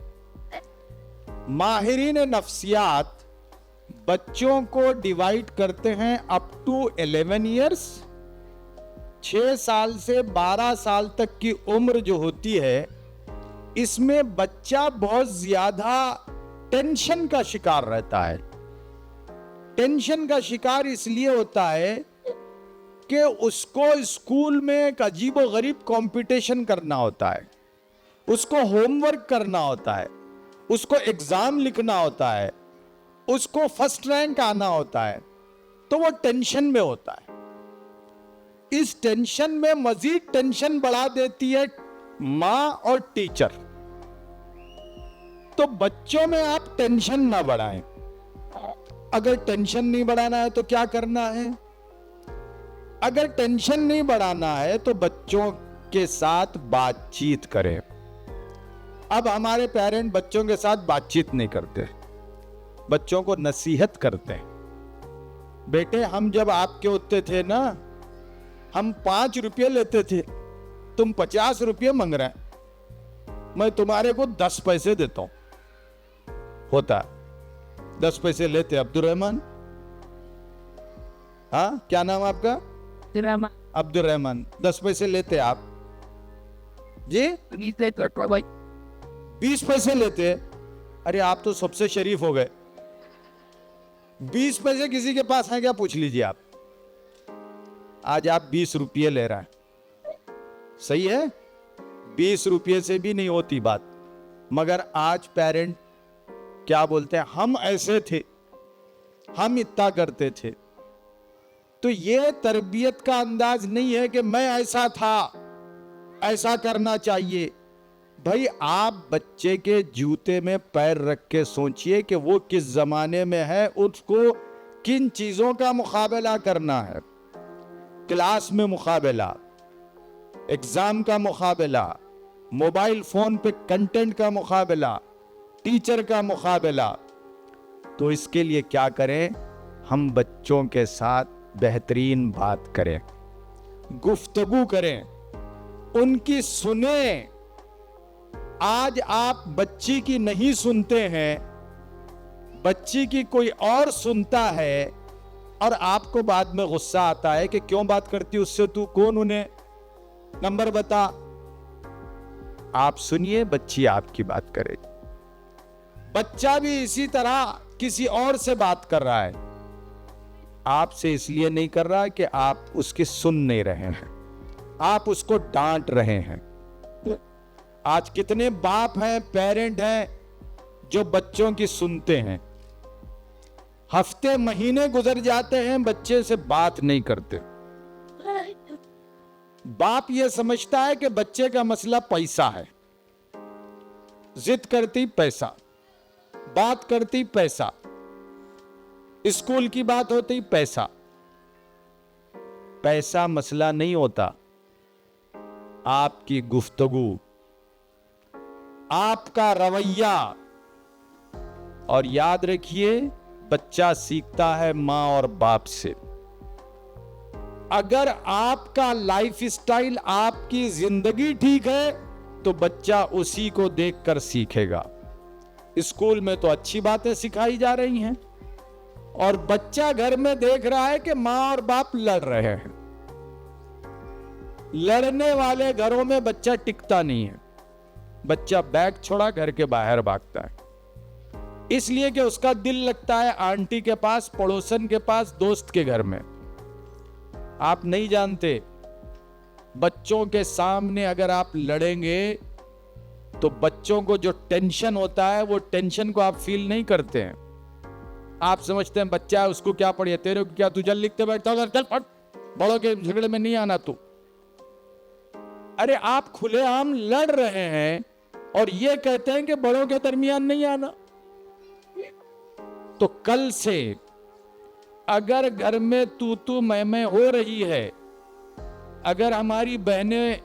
Speaker 1: माहिरीन नफ्सियात बच्चों को डिवाइड करते हैं अप टू 11 ईयर्स। 6 साल से 12 साल तक की उम्र जो होती है, इसमें बच्चा बहुत ज्यादा टेंशन का शिकार रहता है। टेंशन का शिकार इसलिए होता है कि उसको स्कूल में एक अजीबो गरीब कंपटीशन करना होता है, उसको होमवर्क करना होता है, उसको एग्जाम लिखना होता है, उसको फर्स्ट रैंक आना होता है। तो वो टेंशन में होता है। इस टेंशन में मजीद टेंशन बढ़ा देती है मां और टीचर। तो बच्चों में आप टेंशन ना बढ़ाएं। अगर टेंशन नहीं बढ़ाना है तो क्या करना है? अगर टेंशन नहीं बढ़ाना है तो बच्चों के साथ बातचीत करें, अब हमारे पेरेंट बच्चों के साथ बातचीत नहीं करते, बच्चों को नसीहत करते हैं। बेटे हम जब आपके होते थे ना, हम 5 रुपये लेते थे, तुम 50 रुपये मांग रहे हैं, मैं तुम्हारे को 10 पैसे देता हूं। होता 10 पैसे लेते अब्दुल रहमान। हाँ, क्या नाम आपका? अब्दुल रहमान। 10 पैसे लेते आप जी? 20 पैसे लेते। अरे आप तो सबसे शरीफ हो गए। 20 पैसे किसी के पास है क्या, पूछ लीजिए आप। आज आप 20 रुपये ले रहे हैं, सही है? 20 रुपये से भी नहीं होती बात। मगर आज पेरेंट क्या बोलते हैं, हम ऐसे थे, हम इतना करते थे। तो ये तरबियत का अंदाज नहीं है कि मैं ऐसा था, ऐसा करना चाहिए। भाई आप बच्चे के जूते में पैर रख के सोचिए कि वो किस जमाने में है, उसको किन चीजों का मुकाबला करना है। क्लास में मुकाबला, एग्जाम का मुकाबला, मोबाइल फोन पे कंटेंट का मुकाबला, टीचर का मुकाबला। तो इसके लिए क्या करें, हम बच्चों के साथ बेहतरीन बात करें, गुफ्तगू करें, उनकी सुने। आज आप बच्ची की नहीं सुनते हैं, बच्ची की कोई और सुनता है, और आपको बाद में गुस्सा आता है कि क्यों बात करती उससे, तू कौन, उन्हें नंबर बता। आप सुनिए, बच्ची आपकी बात करे। बच्चा भी इसी तरह किसी और से बात कर रहा है, आपसे इसलिए नहीं कर रहा कि आप उसकी सुन नहीं रहे हैं, आप उसको डांट रहे हैं। आज कितने बाप हैं, पेरेंट हैं जो बच्चों की सुनते हैं, हफ्ते महीने गुजर जाते हैं बच्चे से बात नहीं करते। बाप यह समझता है कि बच्चे का मसला पैसा है, जिद करती पैसा, बात करती पैसा, स्कूल की बात होती पैसा। पैसा मसला नहीं होता, आपकी गुफ्तगू, आपका रवैया। और याद रखिए, बच्चा सीखता है मां और बाप से। अगर आपका लाइफ स्टाइल, आपकी जिंदगी ठीक है तो बच्चा उसी को देखकर सीखेगा। स्कूल में तो अच्छी बातें सिखाई जा रही हैं, और बच्चा घर में देख रहा है कि मां और बाप लड़ रहे हैं। लड़ने वाले घरों में बच्चा टिकता नहीं है, बच्चा बैग छोड़ा घर के बाहर भागता है, इसलिए कि उसका दिल लगता है आंटी के पास, पड़ोसन के पास, दोस्त के घर में। आप नहीं जानते, बच्चों के सामने अगर आप लड़ेंगे तो बच्चों को जो टेंशन होता है, वो टेंशन को आप फील नहीं करते हैं। आप समझते हैं बच्चा है, उसको क्या पड़ी है, तेरे को क्या, तू जल लिखते बैठता होगा, चल पढ़, बड़ों के झगड़े में नहीं आना तू। अरे आप खुलेआम लड़ रहे हैं और ये कहते हैं कि बड़ों के दरमियान नहीं आना। तो कल से अगर घर में तू मैं हो रही है, अगर हमारी बहनें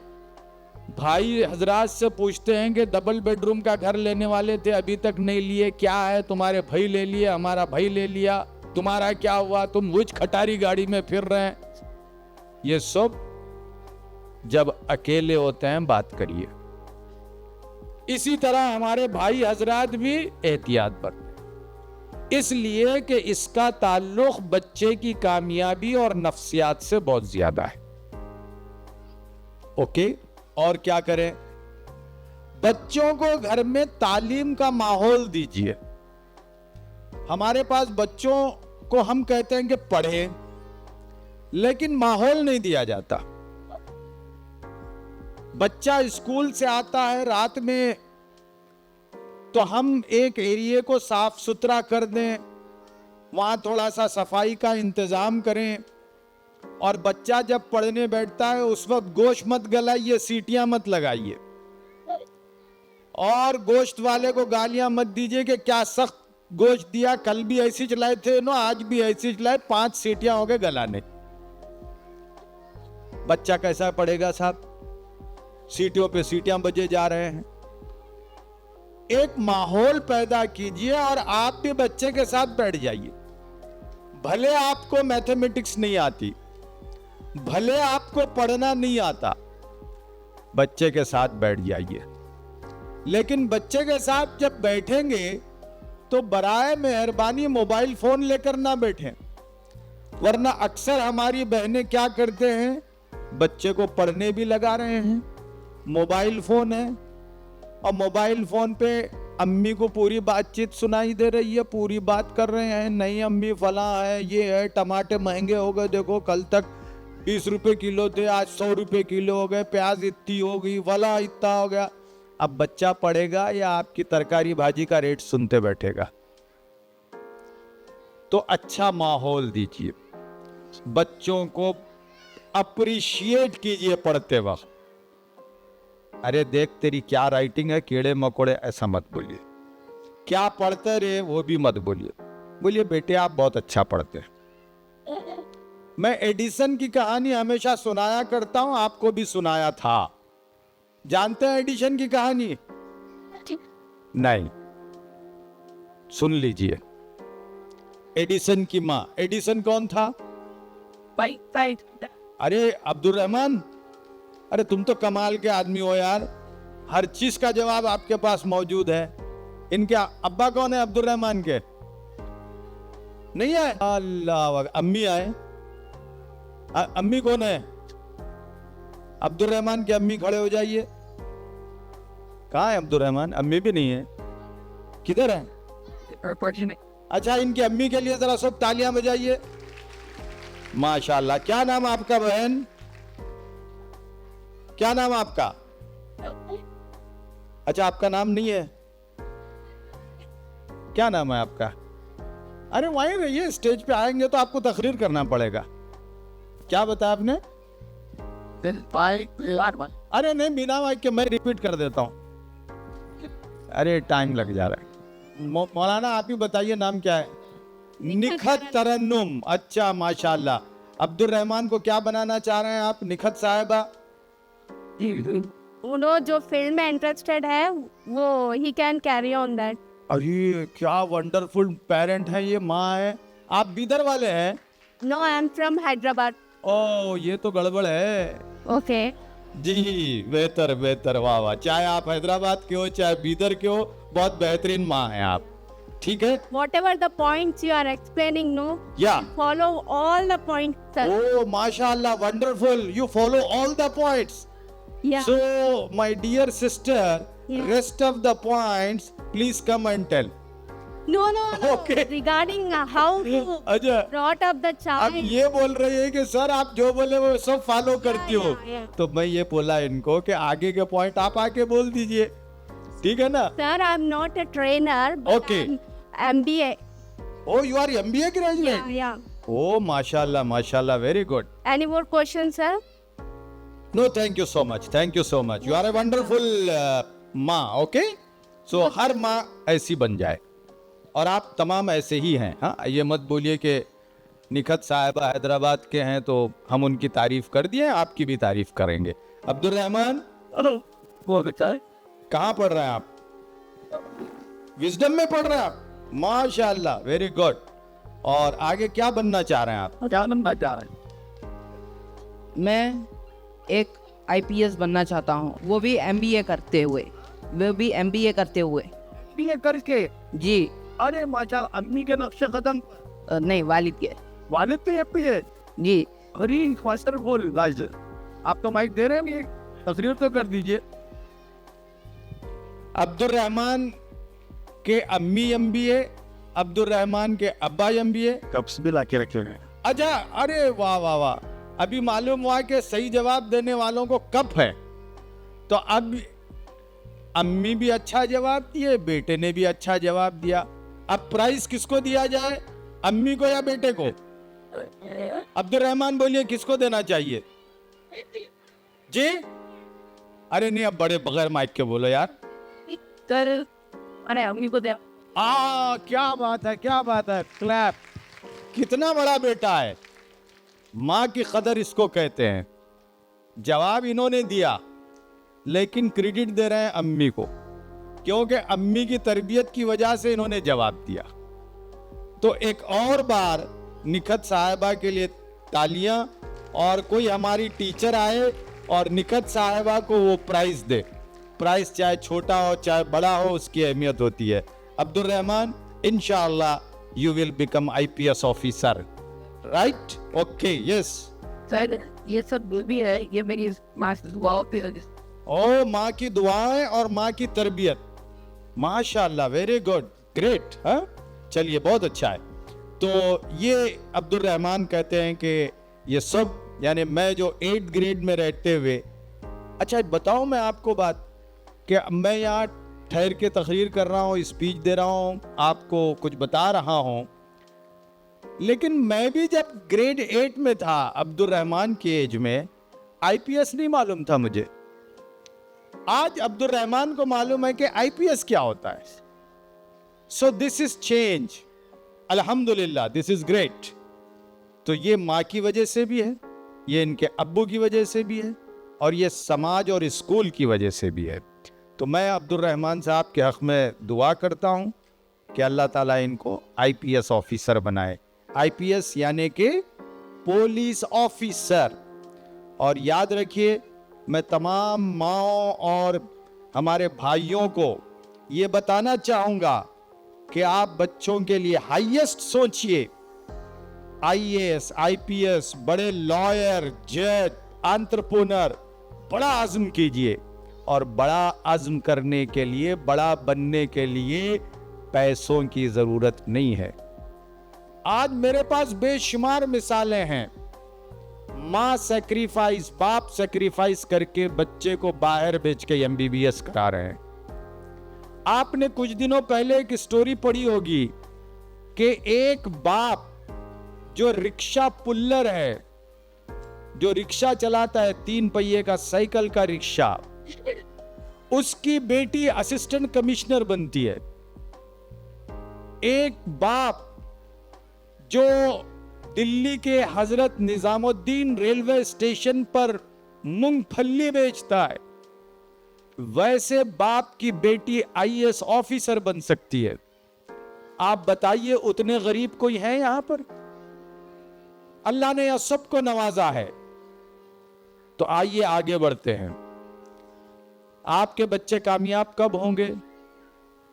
Speaker 1: भाई हजरात से पूछते हैं कि डबल बेडरूम का घर लेने वाले थे, अभी तक नहीं लिए, क्या है, तुम्हारे भाई ले लिए, हमारा भाई ले लिया, तुम्हारा क्या हुआ, तुम उस खटारी गाड़ी में फिर रहे हैं। ये सब जब अकेले होते हैं बात करिए। इसी तरह हमारे भाई हजरात भी एहतियात बरतें, इसलिए कि इसका ताल्लुक बच्चे की कामयाबी और नफ्सियात से बहुत ज्यादा है। ओके, और क्या करें, बच्चों को घर में तालीम का माहौल दीजिए। हमारे पास बच्चों को हम कहते हैं कि पढ़ें, लेकिन माहौल नहीं दिया जाता। बच्चा स्कूल से आता है रात में, तो हम एक एरिया को साफ सुथरा कर दें, वहां थोड़ा सा सफाई का इंतजाम करें, और बच्चा जब पढ़ने बैठता है उस वक्त गोश्त मत गलाइए, सीटियां मत लगाइए, और गोश्त वाले को गालियां मत दीजिए कि क्या सख्त गोश्त दिया, कल भी ऐसी चलाए थे ना, आज भी ऐसी चलाए, 5 सीटियां हो गए गलाने। बच्चा कैसा पढ़ेगा साहब, सीटियों पे सीटियां बजे जा रहे हैं। एक माहौल पैदा कीजिए और आप भी बच्चे के साथ बैठ जाइए। भले आपको मैथमेटिक्स नहीं आती, भले आपको पढ़ना नहीं आता, बच्चे के साथ बैठ जाइए। लेकिन बच्चे के साथ जब बैठेंगे तो बराए मेहरबानी मोबाइल फोन लेकर ना बैठें, वरना अक्सर हमारी बहनें क्या करते हैं, बच्चे को पढ़ने भी लगा रहे हैं, मोबाइल फोन है और मोबाइल फोन पे अम्मी को पूरी बातचीत सुनाई दे रही है, पूरी बात कर रहे हैं, नहीं अम्मी फला है, ये है, टमाटर महंगे हो गए, देखो कल तक 20 रुपए किलो थे, आज 100 रुपए किलो हो गए, प्याज इतनी हो गई, वाला इतना हो गया। अब बच्चा पढ़ेगा या आपकी तरकारी भाजी का रेट सुनते बैठेगा? तो अच्छा माहौल दीजिए, बच्चों को अप्रिशिएट कीजिए पढ़ते वक्त। अरे देख तेरी क्या राइटिंग है, कीड़े मकोड़े, ऐसा मत बोलिए। क्या पढ़ते रे, वो भी मत बोलिए। बोलिए बेटे आप बहुत अच्छा पढ़ते हैं। मैं एडिसन की कहानी हमेशा सुनाया करता हूं, आपको भी सुनाया था। जानते हैं एडिसन की कहानी? नहीं, सुन लीजिए। एडिसन की मां, एडिसन कौन था? अरे अब्दुल रहमान, अरे तुम तो कमाल के आदमी हो यार, हर चीज का जवाब आपके पास मौजूद है। इनके अब्बा कौन है अब्दुल रहमान के? नहीं है? अल्लाह, अम्मी आए। अम्मी कौन है? अब्दुल रहमान की अम्मी, खड़े हो जाइए। कहाँ है अब्दुल रहमान? अम्मी भी नहीं है, किधर है? अच्छा, इनकी अम्मी के लिए जरा सब तालियां बजाइए। माशाल्लाह। क्या नाम आपका बहन? क्या नाम आपका? अच्छा, आपका नाम नहीं है, क्या नाम है आपका? अरे वहीं रहिए, स्टेज पे आएंगे तो आपको तकरीर करना पड़ेगा। क्या बताया आपने? अरे नहीं, बिना माइक के मैं रिपीट कर देता हूं। अरे टाइम लग जा रहा है। मौलाना आप ही बताइए, नाम क्या है? निखत तरन्नुम। अच्छा माशाल्लाह। अब्दुल रहमान को क्या बनाना चाह रहे हैं आप, निखत साहिबा?
Speaker 2: उन्हों जो फील्ड में इंटरेस्टेड है वो he can carry on that.
Speaker 1: अरे क्या वंडरफुल पेरेंट है, ये माँ है। आप बीदर वाले हैं?
Speaker 2: No, I am from Hyderabad.
Speaker 1: Oh, ये तो गड़बड़ है।
Speaker 2: ओके
Speaker 1: जी, बेहतर बेहतर, वाह वाह। चाहे आप हैदराबाद के हो चाहे बीदर के हो, बहुत बेहतरीन माँ हैं आप। ठीक है।
Speaker 2: whatever the points you are explaining, no,
Speaker 1: Yeah.
Speaker 2: follow all the points, sir.
Speaker 1: Oh, mashallah, wonderful. You follow all the points.
Speaker 2: Yeah.
Speaker 1: So, my dear sister,
Speaker 2: Yeah.
Speaker 1: rest of the points, please come and tell.
Speaker 2: No.
Speaker 1: Okay.
Speaker 2: Regarding how to
Speaker 1: अच्छा,
Speaker 2: brought up the
Speaker 1: आप
Speaker 2: child.
Speaker 1: ये बोल रही है कि sir आप जो बोले वो सब फॉलो करती हो।
Speaker 2: yeah.
Speaker 1: तो मैं ये बोला इनको कि आगे के पॉइंट आप आके बोल दीजिए, ठीक है ना?
Speaker 2: Sir, I am not a trainer. But
Speaker 1: Okay.
Speaker 2: I'm MBA.
Speaker 1: Oh, you are MBA graduate?
Speaker 2: Yeah.
Speaker 1: Oh, mashallah, mashallah, very good.
Speaker 2: Any more questions, sir?
Speaker 1: No, thank you so much. Thank you so much. You are a wonderful माँ, okay? So हर माँ ऐसी बन जाए और आप तमाम ऐसे ही हैं। हाँ, ये मत बोलिए कि निखत साहिबा हैदराबाद के हैं तो हम उनकी तारीफ कर दिए, आपकी भी तारीफ करेंगे। अब्दुल रहमान,
Speaker 3: वो बेटा
Speaker 1: कहाँ पढ़ रहे हैं आप? विजडम में पढ़ रहे हैं आप? माशाल्लाह, वेरी गुड। और आगे क्या बनना चाह रहे हैं आप?
Speaker 3: क्या बनना चाह रहे हैं?
Speaker 4: मैं एक आईपीएस बनना चाहता हूँ, वो भी एमबीए करते हुए।
Speaker 3: बीए करके?
Speaker 4: जी।
Speaker 3: अरे माशाल्लाह, अम्मी के नक्शे कदम,
Speaker 4: नहीं, वालिद के।
Speaker 3: वालिद पे एमबीए?
Speaker 4: जी।
Speaker 3: अरे मास्टर बोल गाइस, आप तो माइक दे रहे हैं, तकरीर तो कर दीजिए।
Speaker 1: अब्दुल रहमान के अम्मी एमबीए, अब्दुल रहमान के अब्बा एमबीए।
Speaker 3: कप्स भी लाके रखे हैं।
Speaker 1: अच्छा, अरे वाह वाह वाह। अभी मालूम हुआ कि सही जवाब देने वालों को कप है। तो अब अम्मी भी अच्छा जवाब दिए, बेटे ने भी अच्छा जवाब दिया। अब प्राइज किसको दिया जाए, अम्मी को या बेटे को? अब्दुल रहमान बोलिए, किसको देना चाहिए जी? अरे नहीं, अब बड़े बगैर माइक के बोलो यार।
Speaker 2: सर, अरे अम्मी को दे।
Speaker 1: क्या बात है, क्या बात है, क्लैप। कितना बड़ा बेटा है, माँ की कदर इसको कहते हैं। जवाब इन्होंने दिया लेकिन क्रेडिट दे रहे हैं अम्मी को। क्योंकि अम्मी की तरबियत की वजह से इन्होंने जवाब दिया। तो एक और बार निखत साहिबा के लिए तालियां, और कोई हमारी टीचर आए और निखत साहिबा को वो प्राइज दे। प्राइज चाहे छोटा हो चाहे बड़ा हो, उसकी अहमियत होती है। अब्दुल रहमान, इंशाअल्लाह you will become IPS officer, right? Okay, yes.
Speaker 5: Sir ये सब जो भी है ये मेरी माँ से दुआओं पे है।
Speaker 1: ओ, माँ की दुआएं और माँ की तरबियत, माशाअल्लाह, वेरी गुड, ग्रेट। हाँ, चलिए, बहुत अच्छा है। तो ये अब्दुल रहमान कहते हैं कि ये सब, यानी मैं जो 8th ग्रेड में रहते हुए, अच्छा बताओ मैं आपको बात कि मैं यहाँ ठहर के तकरीर कर रहा हूँ, स्पीच दे रहा हूँ, आपको कुछ बता रहा हूँ, लेकिन मैं भी जब ग्रेड 8 में था, अब्दुल रहमान की एज में, IPS नहीं मालूम था मुझे। आज अब्दुल रहमान को मालूम है कि IPS क्या होता है। सो दिस इज चेंज, अल्हम्दुलिल्लाह, दिस इज ग्रेट। तो ये माँ की वजह से भी है, ये इनके अब्बू की वजह से भी है, और ये समाज और स्कूल की वजह से भी है। तो मैं अब्दुल रहमान साहब के हक़ में दुआ करता हूँ कि अल्लाह ताला इनको IPS ऑफिसर बनाए। IPS यानी कि पुलिस ऑफिसर। और याद रखिए, मैं तमाम माँओं और हमारे भाइयों को ये बताना चाहूँगा कि आप बच्चों के लिए हाईएस्ट सोचिए। IAS, IPS, बड़े लॉयर, जज, एंटरप्रेन्योर, बड़ा आज़म कीजिए। और बड़ा आज़म करने के लिए, बड़ा बनने के लिए पैसों की ज़रूरत नहीं है। आज मेरे पास बेशुमार मिसालें हैं। माँ सेक्रीफाइस, बाप सेक्रीफाइस करके बच्चे को बाहर बेच के MBBS करा रहे हैं। आपने कुछ दिनों पहले एक स्टोरी पढ़ी होगी कि एक बाप जो रिक्शा पुल्लर है, जो रिक्शा चलाता है, 3 पहिए का साइकिल का रिक्शा, उसकी बेटी असिस्टेंट कमिश्नर बनती है। एक बाप जो दिल्ली के हजरत निजामुद्दीन रेलवे स्टेशन पर मूंगफली बेचता है, वैसे बाप की बेटी IAS ऑफिसर बन सकती है। आप बताइए, उतने गरीब कोई है यहां पर? अल्लाह ने यह सबको नवाजा है। तो आइए आगे बढ़ते हैं। आपके बच्चे कामयाब कब होंगे?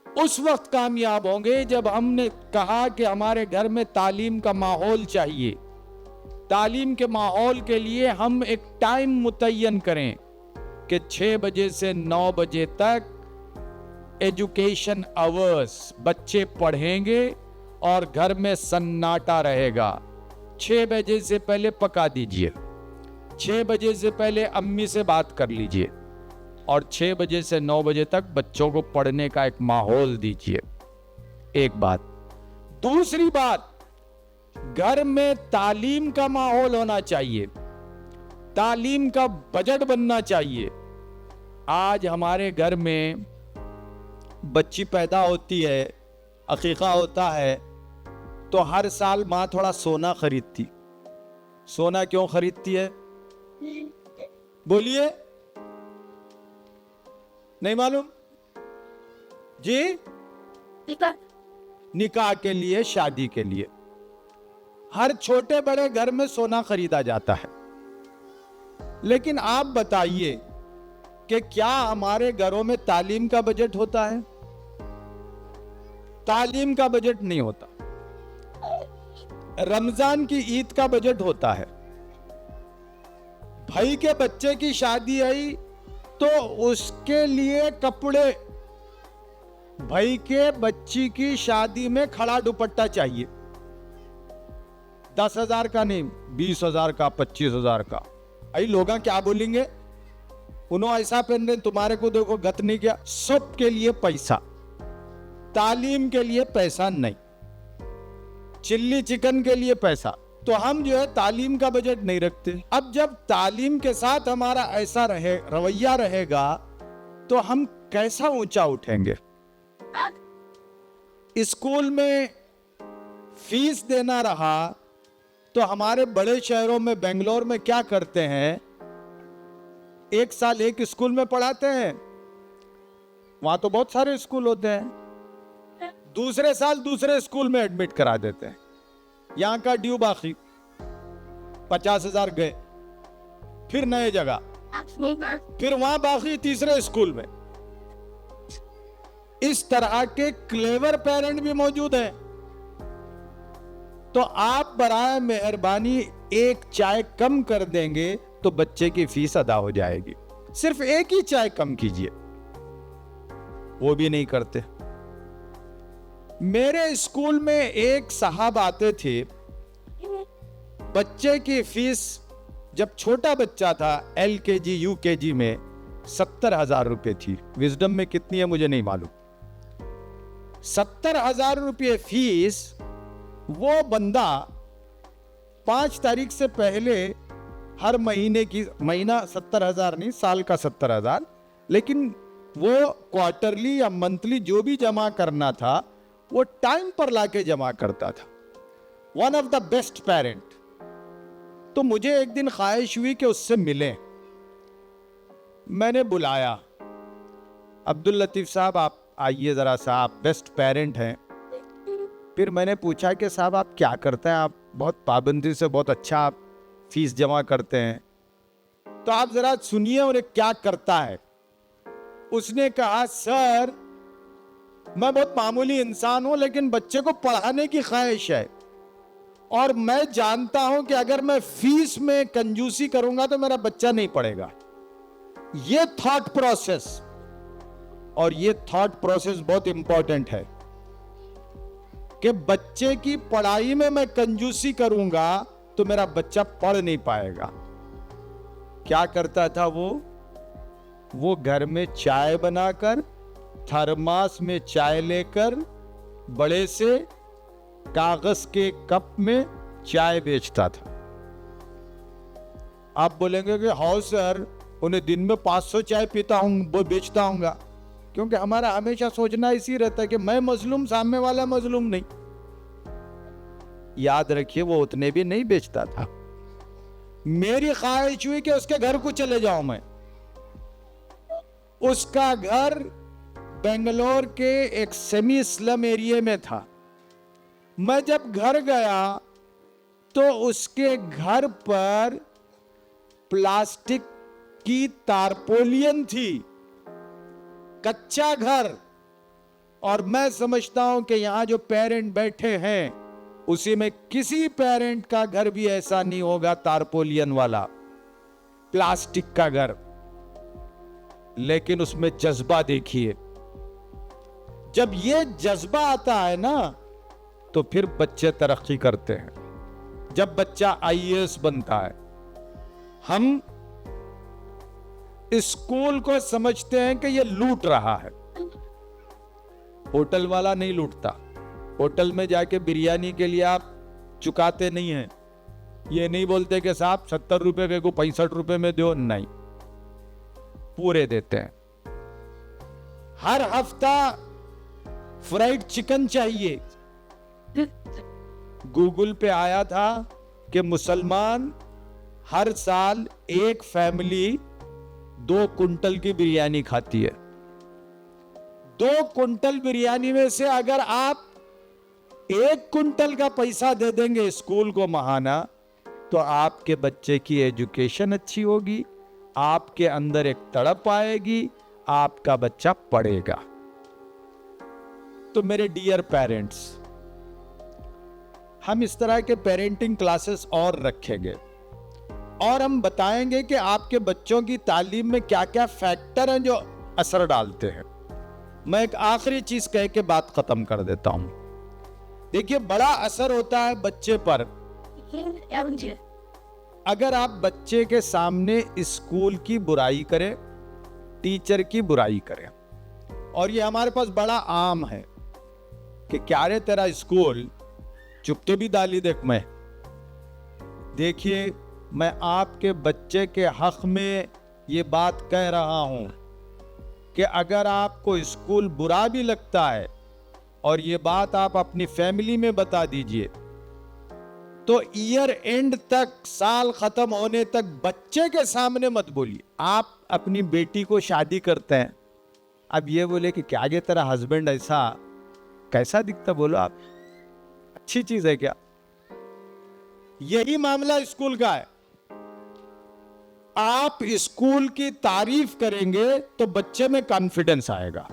Speaker 1: उस वक्त कामयाब होंगे जब हमने कहा कि हमारे घर में तालीम का माहौल चाहिए। तालीम के माहौल के लिए हम एक टाइम मुतय्यन करें कि 6 बजे से 9 बजे तक एजुकेशन आवर्स, बच्चे पढ़ेंगे और घर में सन्नाटा रहेगा। 6 बजे से पहले पका दीजिए, 6 बजे से पहले अम्मी से बात कर लीजिए, और 6 बजे से 9 बजे तक बच्चों को पढ़ने का एक माहौल दीजिए। एक बात। दूसरी बात, घर में तालीम का माहौल होना चाहिए, तालीम का बजट बनना चाहिए। आज हमारे घर में बच्ची पैदा होती है, अकीका होता है, तो हर साल माँ थोड़ा सोना खरीदती। सोना क्यों खरीदती है? बोलिए, नहीं मालूम जी? निकाह के लिए, शादी के लिए हर छोटे बड़े घर में सोना खरीदा जाता है। लेकिन आप बताइए कि क्या हमारे घरों में तालीम का बजट होता है? तालीम का बजट नहीं होता। रमजान की ईद का बजट होता है। भाई के बच्चे की शादी आई तो उसके लिए कपड़े, भाई के बच्ची की शादी में खड़ा दुपट्टा चाहिए। 10,000 का नहीं, 20,000 का, 25,000 का। आई लोग क्या बोलेंगे? उन्होंने ऐसा पहन रहे, तुम्हारे को देखो गत नहीं किया। सबके लिए पैसा, तालीम के लिए पैसा नहीं, चिल्ली चिकन के लिए पैसा। तो हम जो है तालीम का बजट नहीं रखते। अब जब तालीम के साथ हमारा ऐसा रवैया रहेगा तो हम कैसा ऊंचा उठेंगे? स्कूल में फीस देना रहा तो हमारे बड़े शहरों में, बेंगलोर में क्या करते हैं, 1 साल एक स्कूल में पढ़ाते हैं, वहां तो बहुत सारे स्कूल होते हैं, दूसरे साल दूसरे स्कूल में एडमिट करा देते हैं। यहां का ड्यू बाकी, 50,000 गए, फिर नए जगह, फिर वहां बाकी तीसरे स्कूल में। इस तरह के क्लेवर पेरेंट भी मौजूद हैं। तो आप बराए मेहरबानी एक चाय कम कर देंगे तो बच्चे की फीस अदा हो जाएगी। सिर्फ एक ही चाय कम कीजिए, वो भी नहीं करते। मेरे स्कूल में एक साहब आते थे, बच्चे की फीस जब छोटा बच्चा था LKG UKG में 70,000 रुपए थी। विजडम में कितनी है मुझे नहीं मालूम। 70,000 रुपये फीस। वो बंदा 5 तारीख से पहले हर महीने की, महीना 70,000 नहीं, साल का 70,000, लेकिन वो क्वार्टरली या मंथली जो भी जमा करना था वो टाइम पर लाके जमा करता था। One of the best parent. तो मुझे एक दिन ख्वाहिश हुई कि उससे मिलें। मैंने बुलाया, अब्दुल लतीफ साहब आप आइए जरा सा, आप बेस्ट पेरेंट हैं। फिर मैंने पूछा कि साहब आप क्या करते हैं, आप बहुत पाबंदी से बहुत अच्छा आप फीस जमा करते हैं, तो आप जरा सुनिए उन्हें क्या करता है। उसने कहा सर मैं बहुत मामूली इंसान हूं, लेकिन बच्चे को पढ़ाने की ख्वाहिश है, और मैं जानता हूं कि अगर मैं फीस में कंजूसी करूंगा तो मेरा बच्चा नहीं पढ़ेगा। ये थॉट प्रोसेस, और ये थॉट प्रोसेस बहुत इंपॉर्टेंट है कि बच्चे की पढ़ाई में मैं कंजूसी करूंगा तो मेरा बच्चा पढ़ नहीं पाएगा। क्या करता था वो घर में चाय बनाकर थर्मास में चाय लेकर बड़े से कागज के कप में चाय बेचता था। आप बोलेंगे कि हाँ सर, उन्हें दिन में 500 चाय पीता हूं, वो बेचता हूंगा, क्योंकि हमारा हमेशा सोचना इसी रहता है कि मैं मजलूम, सामने वाला मजलूम नहीं। याद रखिए वो उतने भी नहीं बेचता था। मेरी ख्वाहिश हुई कि उसके घर को चले जाऊं मैं। उसका घर बेंगलोर के एक सेमी स्लम एरिया में था। मैं जब घर गया तो उसके घर पर प्लास्टिक की तारपोलियन थी, कच्चा घर। और मैं समझता हूं कि यहां जो पेरेंट बैठे हैं उसी में किसी पेरेंट का घर भी ऐसा नहीं होगा तारपोलियन वाला, प्लास्टिक का घर। लेकिन उसमें जज्बा देखिए, जब ये जज्बा आता है ना तो फिर बच्चे तरक्की करते हैं। जब बच्चा IAS बनता है, हम स्कूल को समझते हैं कि ये लूट रहा है। होटल वाला नहीं लूटता। होटल में जाके बिरयानी के लिए आप चुकाते नहीं हैं। ये नहीं बोलते कि साहब 70 रुपए के को 65 रुपए में दो, नहीं, पूरे देते हैं। हर हफ्ता फ्राइड चिकन चाहिए। गूगल पे आया था कि मुसलमान हर साल एक फैमिली 2 कुंटल की बिरयानी खाती है। 2 कुंटल बिरयानी में से अगर आप 1 कुंटल का पैसा दे देंगे स्कूल को महाना, तो आपके बच्चे की एजुकेशन अच्छी होगी, आपके अंदर एक तड़प आएगी, आपका बच्चा पढ़ेगा। तो मेरे डियर पेरेंट्स, हम इस तरह के पेरेंटिंग क्लासेस और रखेंगे और हम बताएंगे कि आपके बच्चों की तालीम में क्या क्या फैक्टर हैं जो असर डालते हैं। मैं एक आखिरी चीज कह के बात खत्म कर देता हूं। देखिए, बड़ा असर होता है बच्चे पर अगर आप बच्चे के सामने स्कूल की बुराई करें, टीचर की बुराई करें। और ये हमारे पास बड़ा आम है कि क्या रे तेरा स्कूल, चुपके भी दाली देख। मैं देखिए, मैं आपके बच्चे के हक में ये बात कह रहा हूं कि अगर आपको स्कूल बुरा भी लगता है और ये बात आप अपनी फैमिली में बता दीजिए, तो ईयर एंड तक, साल खत्म होने तक बच्चे के सामने मत बोलिए। आप अपनी बेटी को शादी करते हैं, अब ये बोले कि क्या ये तेरा हस्बैंड ऐसा कैसा दिखता, बोलो आप अच्छी चीज है क्या? यही मामला स्कूल का है। आप स्कूल की तारीफ करेंगे तो बच्चे में कॉन्फिडेंस आएगा,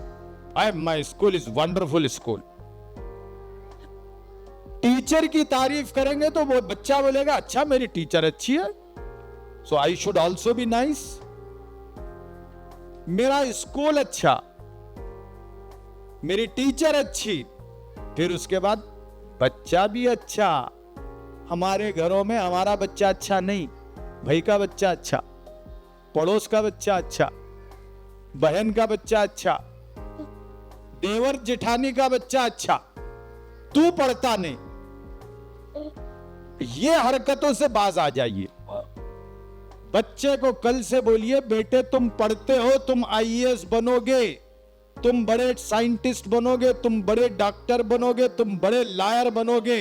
Speaker 1: my school is wonderful school. Teacher की तारीफ करेंगे तो वो बच्चा बोलेगा अच्छा मेरी टीचर अच्छी है, so I should also be nice. मेरा स्कूल अच्छा, मेरी टीचर अच्छी, फिर उसके बाद बच्चा भी अच्छा। हमारे घरों में हमारा बच्चा अच्छा नहीं, भाई का बच्चा अच्छा, पड़ोस का बच्चा अच्छा, बहन का बच्चा अच्छा, देवर जेठानी का बच्चा अच्छा, तू पढ़ता नहीं। ये हरकतों से बाज आ जाइए। बच्चे को कल से बोलिए बेटे तुम पढ़ते हो, तुम आईएएस बनोगे, तुम बड़े साइंटिस्ट बनोगे, तुम बड़े डॉक्टर बनोगे, तुम बड़े लॉयर बनोगे,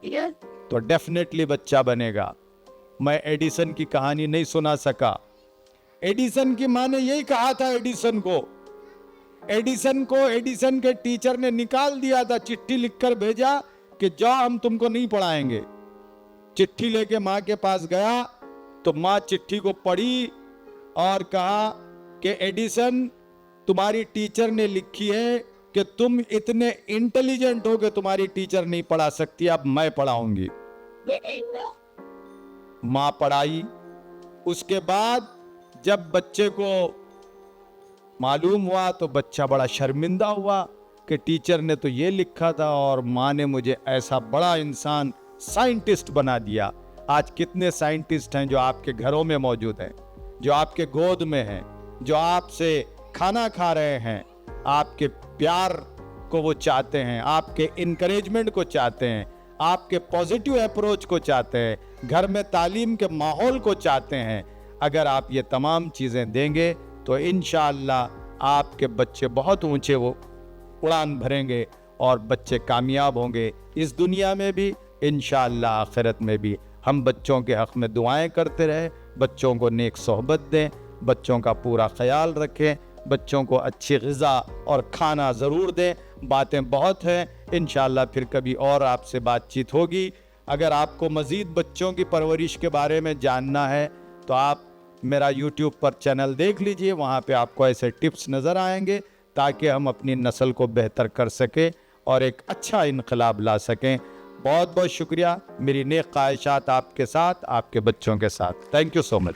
Speaker 5: Yes.
Speaker 1: तो डेफिनेटली बच्चा बनेगा। मैं एडिसन की कहानी नहीं सुना सका। एडिसन की माँ ने यही कहा था एडिसन को एडिसन के टीचर ने निकाल दिया था, चिट्ठी लिखकर भेजा कि जाओ हम तुमको नहीं पढ़ाएंगे। चिट्ठी लेके माँ के पास गया तो माँ चिट्ठी को पढ़ी और कहा कि एडिसन तुम्हारी टीचर ने लिखी है कि तुम इतने इंटेलिजेंट हो कि तुम्हारी टीचर नहीं पढ़ा सकती, अब मैं पढ़ाऊंगी। माँ पढ़ाई। उसके बाद जब बच्चे को मालूम हुआ तो बच्चा बड़ा शर्मिंदा हुआ कि टीचर ने तो ये लिखा था और माँ ने मुझे ऐसा बड़ा इंसान साइंटिस्ट बना दिया। आज कितने साइंटिस्ट हैं जो आपके घरों में मौजूद हैं, जो आपके गोद में हैं, जो आपसे खाना खा रहे हैं, आपके प्यार को वो चाहते हैं, आपके इनकरेजमेंट को चाहते हैं, आपके पॉजिटिव अप्रोच को चाहते हैं, घर में तालीम के माहौल को चाहते हैं। अगर आप ये तमाम चीज़ें देंगे तो इंशाअल्लाह आपके बच्चे बहुत ऊंचे वो उड़ान भरेंगे और बच्चे कामयाब होंगे, इस दुनिया में भी इंशाअल्लाह आखिरत में भी। हम बच्चों के हक़ में दुआएं करते रहे, बच्चों को नेक सोहबत दें, बच्चों का पूरा ख्याल रखें, बच्चों को अच्छी ग़िज़ा और खाना ज़रूर दें। बातें बहुत हैं, इंशाअल्लाह फिर कभी और आपसे बातचीत होगी। अगर आपको मज़ीद बच्चों की परवरिश के बारे में जानना है तो आप मेरा YouTube पर चैनल देख लीजिए, वहाँ पे आपको ऐसे टिप्स नज़र आएंगे ताकि हम अपनी नस्ल को बेहतर कर सकें और एक अच्छा इनकलाब ला सकें। बहुत बहुत शुक्रिया। मेरी नेक ख्वाहिशात आपके साथ, आपके बच्चों के साथ। Thank you so much.